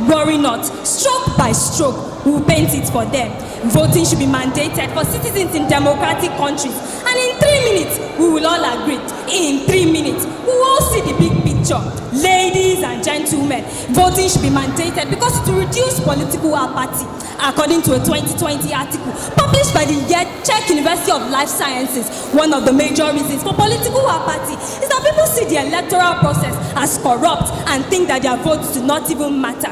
Worry not. Stroke by stroke, we will paint it for them. Voting should be mandated for citizens in democratic countries. And in 3 minutes, we will all agree. In 3 minutes, we will all see the big picture. Ladies and gentlemen, voting should be mandated because it will reduce political apathy. According to a 2020 article published by the Czech University of Life Sciences, one of the major reasons for political apathy is that people see the electoral process as corrupt and think that their votes do not even matter.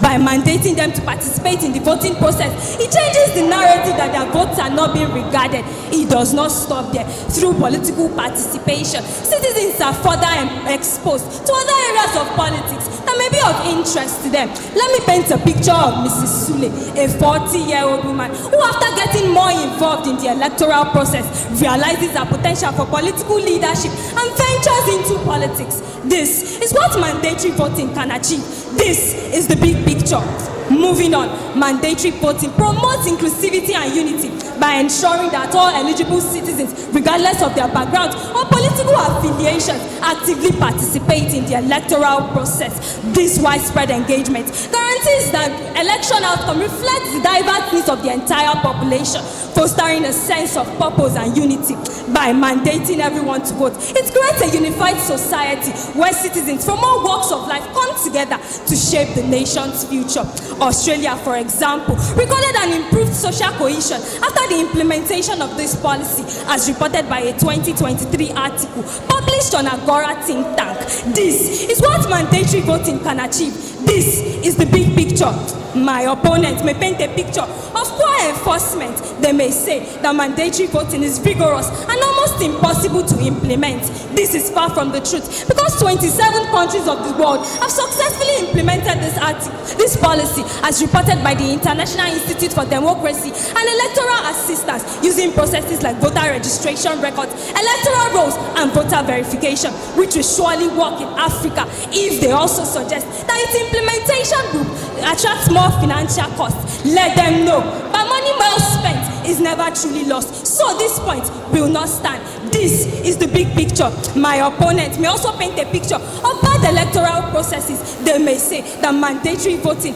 By mandating them to participate in the voting process, it changes the narrative that their votes are not being regarded. It does not stop there. Through political participation, citizens are further exposed to other areas of politics that may be of interest to them. Let me paint a picture of Mrs. Sule, a 40-year-old woman who, after getting more involved in the electoral process, realizes her potential for political leadership and ventures into politics. This is what mandatory voting can achieve. This is the big picture. Moving on, mandatory voting promotes inclusivity and unity by ensuring that all eligible citizens, regardless of their background or political affiliations, actively participate in the electoral process. This widespread engagement guarantees that election outcome reflects the diverse needs of the entire population, fostering a sense of purpose and unity. By mandating everyone to vote, it creates a unified society where citizens from all walks of life come together to shape the nation's future. Australia, for example, recorded an improved social cohesion after the implementation of this policy, as reported by a 2023 article published on Agora think tank. This is what mandatory voting can achieve. This is the big picture. My opponent may paint a picture of poor enforcement. They may say that mandatory voting is rigorous and almost impossible to implement. This is far from the truth, because 27 countries of the world have successfully implemented this policy, as reported by the International Institute for Democracy and Electoral Assistance, using processes like voter registration records, electoral rolls, and voter verification, which will surely work in Africa if they also suggest that its implementation will attract more financial costs. Let them know. But money well spent is never truly lost. So this point will not stand. This is the big picture. My opponent may also paint a picture of bad electoral processes. They may say that mandatory voting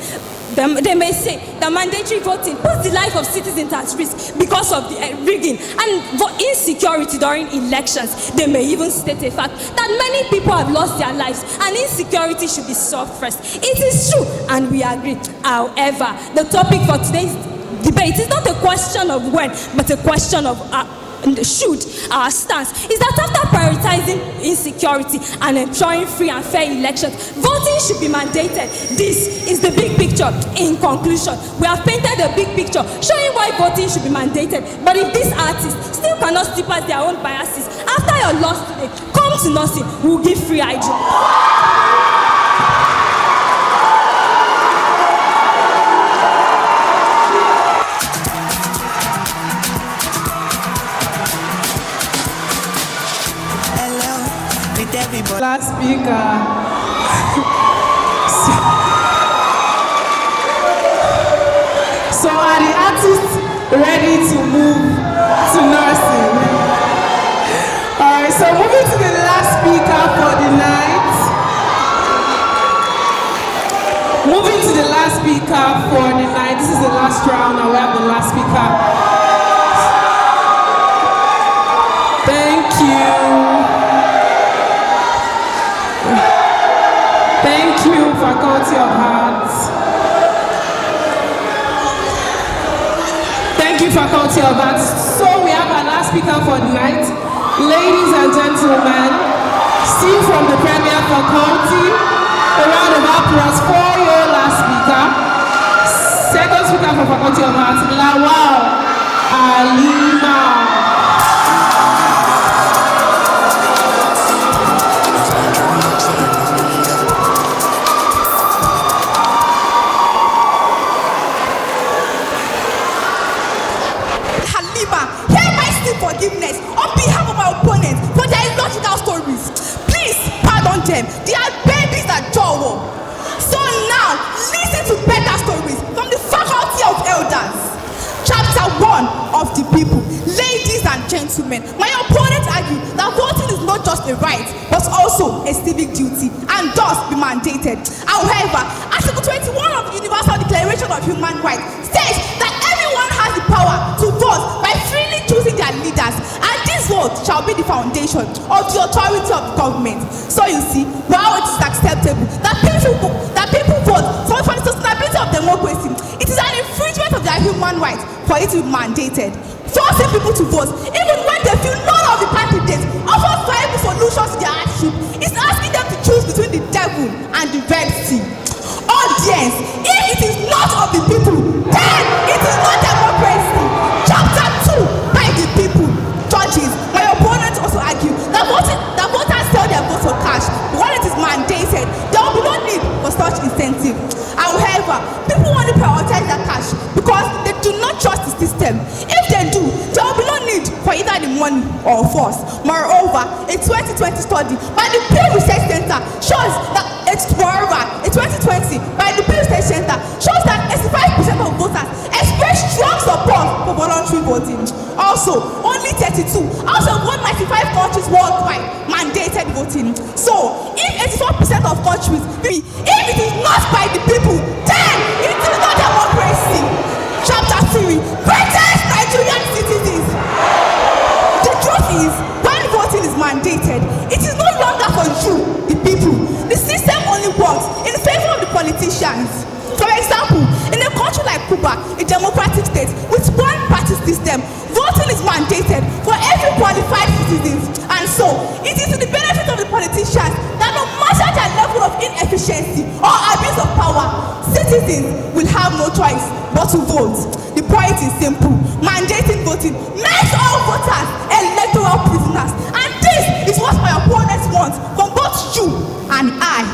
puts the life of citizens at risk because of the rigging and insecurity during elections. They may even state a fact that many people have lost their lives and insecurity should be solved first. It is true, and we agree. However, the topic for today's debate is not a question of when, but a question of should. Our stance is that after prioritizing insecurity and ensuring free and fair elections, voting should be mandated. This is the big picture. In conclusion, we have painted a big picture showing why voting should be mandated. But if these artists still cannot strip out their own biases after your loss today, come to nothing, we'll give free hygiene. Last speaker. So are the artists ready to move to nursing? Alright, so moving to the last speaker for the night. Moving to the last speaker for the night. This is the last round, and we have the last speaker. Thank you. Thank you, Faculty of Arts. Thank you, Faculty of Arts. So we have our last speaker for the night. Ladies and gentlemen, still from the Premier Faculty, a round of applause for your last speaker. Second speaker for Faculty of Arts, Lawal Alima. Forgiveness on behalf of my opponents for their illogical stories. Please pardon them. They are babies at Jowo. So now, listen to better stories from the Faculty of Elders. Chapter 1 of the people. Ladies and gentlemen, my opponent argued that voting is not just a right, but also a civic duty, and thus be mandated. However, Article 21 of the Universal Declaration of Human Rights states that everyone has the power to vote by freely choosing their leaders, and this vote shall be the foundation of the authority of the government. So you see, while it is acceptable that people vote for the sustainability of democracy, it is an infringement of their human rights for it to be mandated. Forcing people to vote, even when they feel none of the candidates offers viable solutions to their hardship, is asking them to choose between the devil and the Red Sea. Audience, if it is not of the people, then it is not democracy. Chapter 2, by the people. Judges, my opponent also argued that voters sell their votes for cash, but when it is mandated, there will be no need for such incentive. However, people want to prioritize their cash because they do not trust the system. If they do, there will be no need for either the money or force. Moreover, a 2020 study by the Pew Research Center shows that a 2020 by the Pew Research Center shows that 85% of voters express strong support for voluntary voting. Also, only 32 out of 195 countries worldwide mandated voting. So, if 84% of countries, if it is not by the people, then it is not democracy. Chapter 3, greatest Nigerian citizens. The truth is, when voting is mandated, it is no longer for you, the people. The system only works in favor of the politicians. For example, deliver a democratic state with one-party system. Voting is mandated for every qualified citizen, and so it is to the benefit of the politicians that no matter their level of inefficiency or abuse of power, citizens will have no choice but to vote. The point is simple: mandating voting makes all voters electoral prisoners, and this is what my opponents want from both you and I.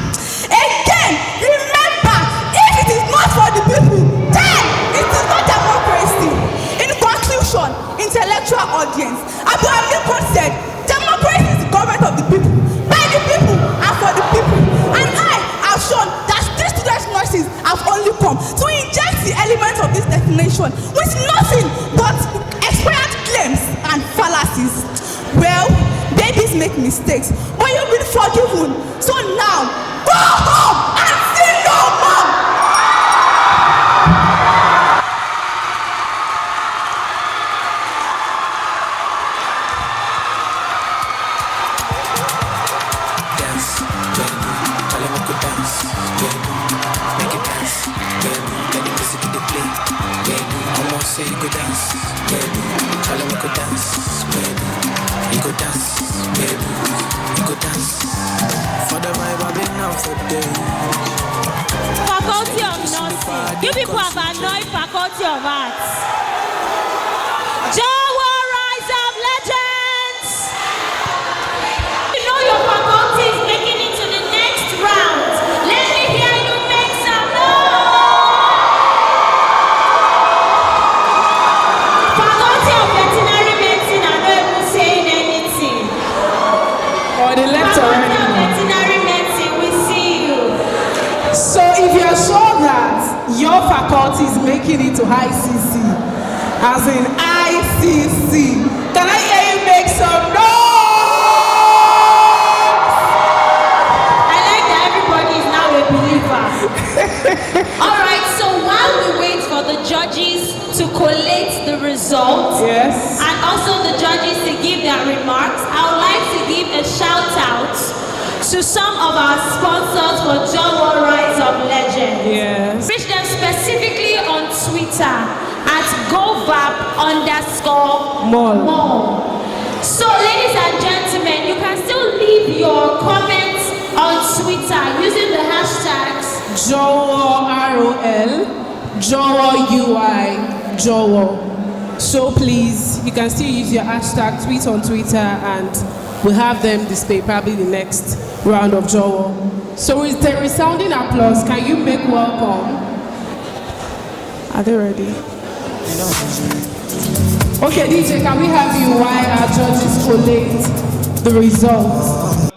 Again, remember, if it is not for the people, then it is not democracy. In conclusion, intellectual audience, Abu Hamid said, democracy is the government of the people, by the people, and for the people. And I have shown that these student nurses have only come to inject the elements of this definition with nothing but expired claims and fallacies. Well, babies make mistakes, but you've been forgiven. So now, go home and see your mom. Say you go dance, baby. Tell him we go dance, baby. You go dance, baby. You go dance. For the vibe I've been out for days. Faculty of nursing. You people have annoyed Faculty of Arts. Jawa Rise of Legends. You know your faculty is making it to the next round. Let me hear you make some noise. Faculty of Veterinary Medicine are not even saying anything. Or the left already. Faculty of Veterinary Medicine, we see you. So if you're sure that your faculty is making it to ICC, as in ICC, can I hear you make some noise? I like that everybody is now a believer. All right, so while we wait for the judges to collate the results, yes, and also the judges to give their remarks, I would like to give a shout out to some of our sponsors for Jawa Rise of Legends. Yes. Reach them specifically on Twitter at govap_mall. So, ladies and gentlemen, you can still leave your comments on Twitter using the hashtags Jowo ROL, Jowo UI, Jowo. So please, you can still use your hashtag tweet on Twitter, and we'll have them display probably the next round of Jowo. So with the resounding applause, can you make welcome? Are they ready? Okay, DJ, can we have you while our judges collate the results?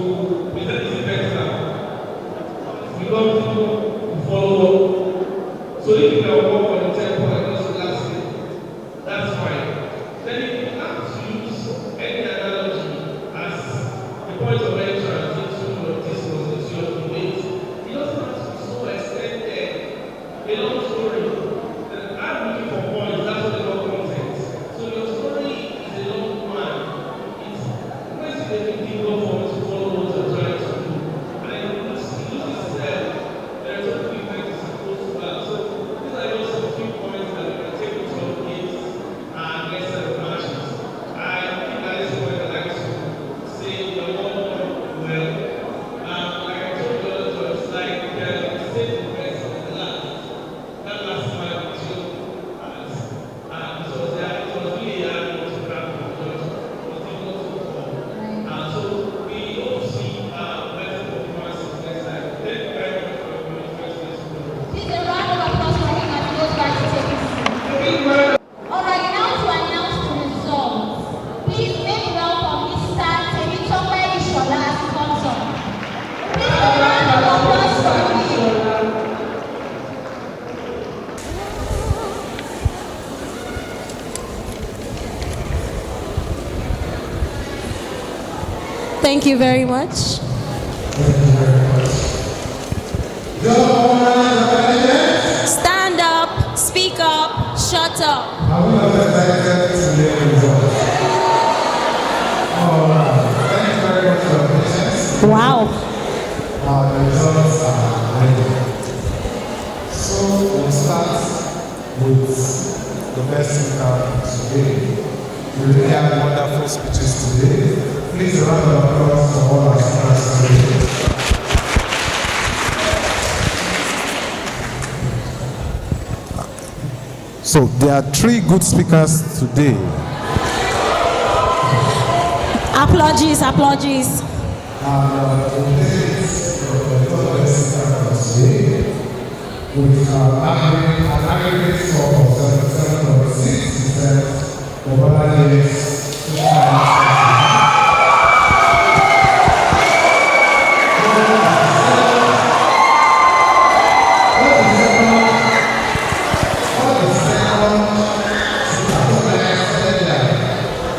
to present this event now. We love to follow up. So if you can work on the tempo and just relax it, that's fine. Then if you have to use any analogy as the point of entrance into your discourse, into your debate, it doesn't have to be so extended. A long story. I'm looking for points, that's what they call content. So your story is a long one. It makes it a bit difficult for me to follow what you're trying to do. And it loses itself. There is a quick thing it's supposed to have. So these are just a few points that we can take into your case and get set of matches. I think at this point I'd like to say you're all done well. Like I told you earlier, it's like save the best of the last. That last smile with you. It was really hard to grab the judge. It was difficult to perform. So we hope to see better performances next time. Thank you very much for your interest. Please, a round of applause for him as he goes back to take his seat. Alright, now to announce the results. Please make welcome Mr. Temitope Ishola as he comes on. Please, a round of applause for him. Thank you very much. Stand up, speak up, shut up. Wow. The results are ready. So we'll start with the best speaker today. We really have wonderful speeches today. Please a round of applause for all our speakers today. So there are 3 good speakers today. Apologies, apologies. With an aggregate score of 77.6% for other years.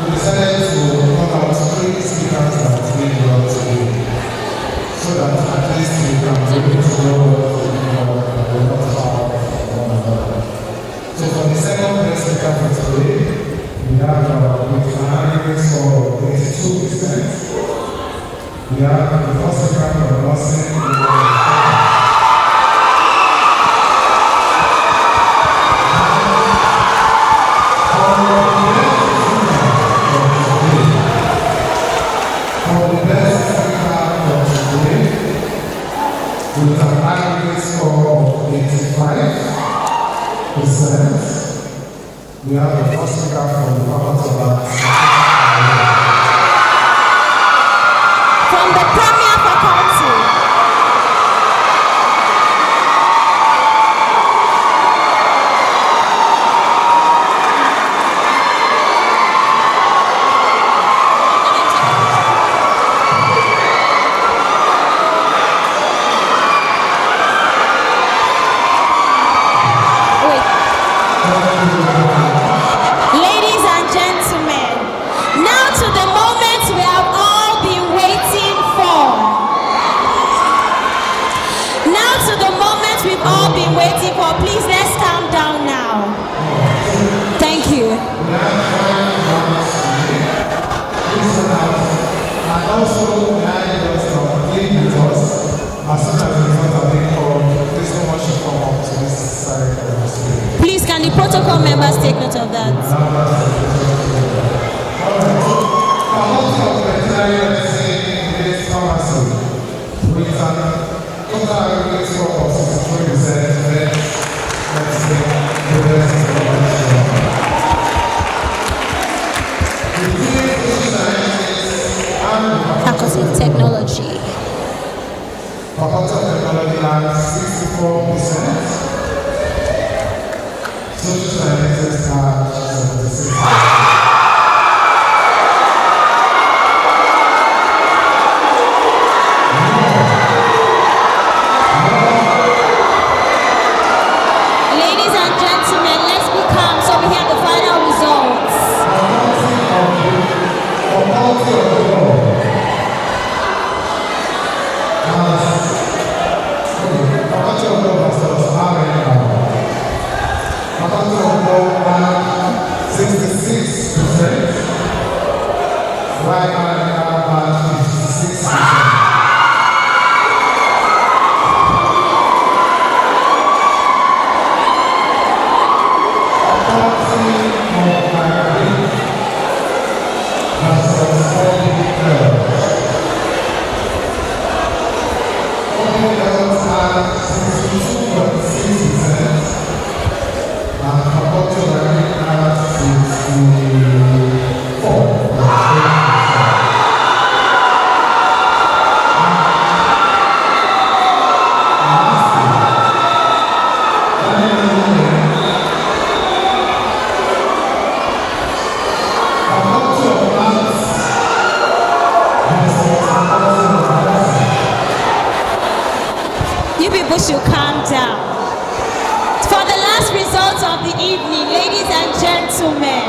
We decided to come out 3 speakers that we brought today, so that at least we can be able to know what we not far from one another. So for the second best speaker for today, we have with an aggregate score of 82%. We have the first speaker from Boston. With an aggregate score of 85%, we have the first speaker from the Faculties From the Premier Faculty. Ladies and gentlemen, now to the moment we have all been waiting for. Now to the moment we've all been waiting for. Please, let's calm down now. Thank you. And also, as soon as the results are being called, please no one should come up to this side of the stage. Please, can the protocol members take note of that? Faculty of Technology. Faculty of Technology has 64%. Social sciences have 76%. people should calm down. For the last results of the evening, ladies and gentlemen,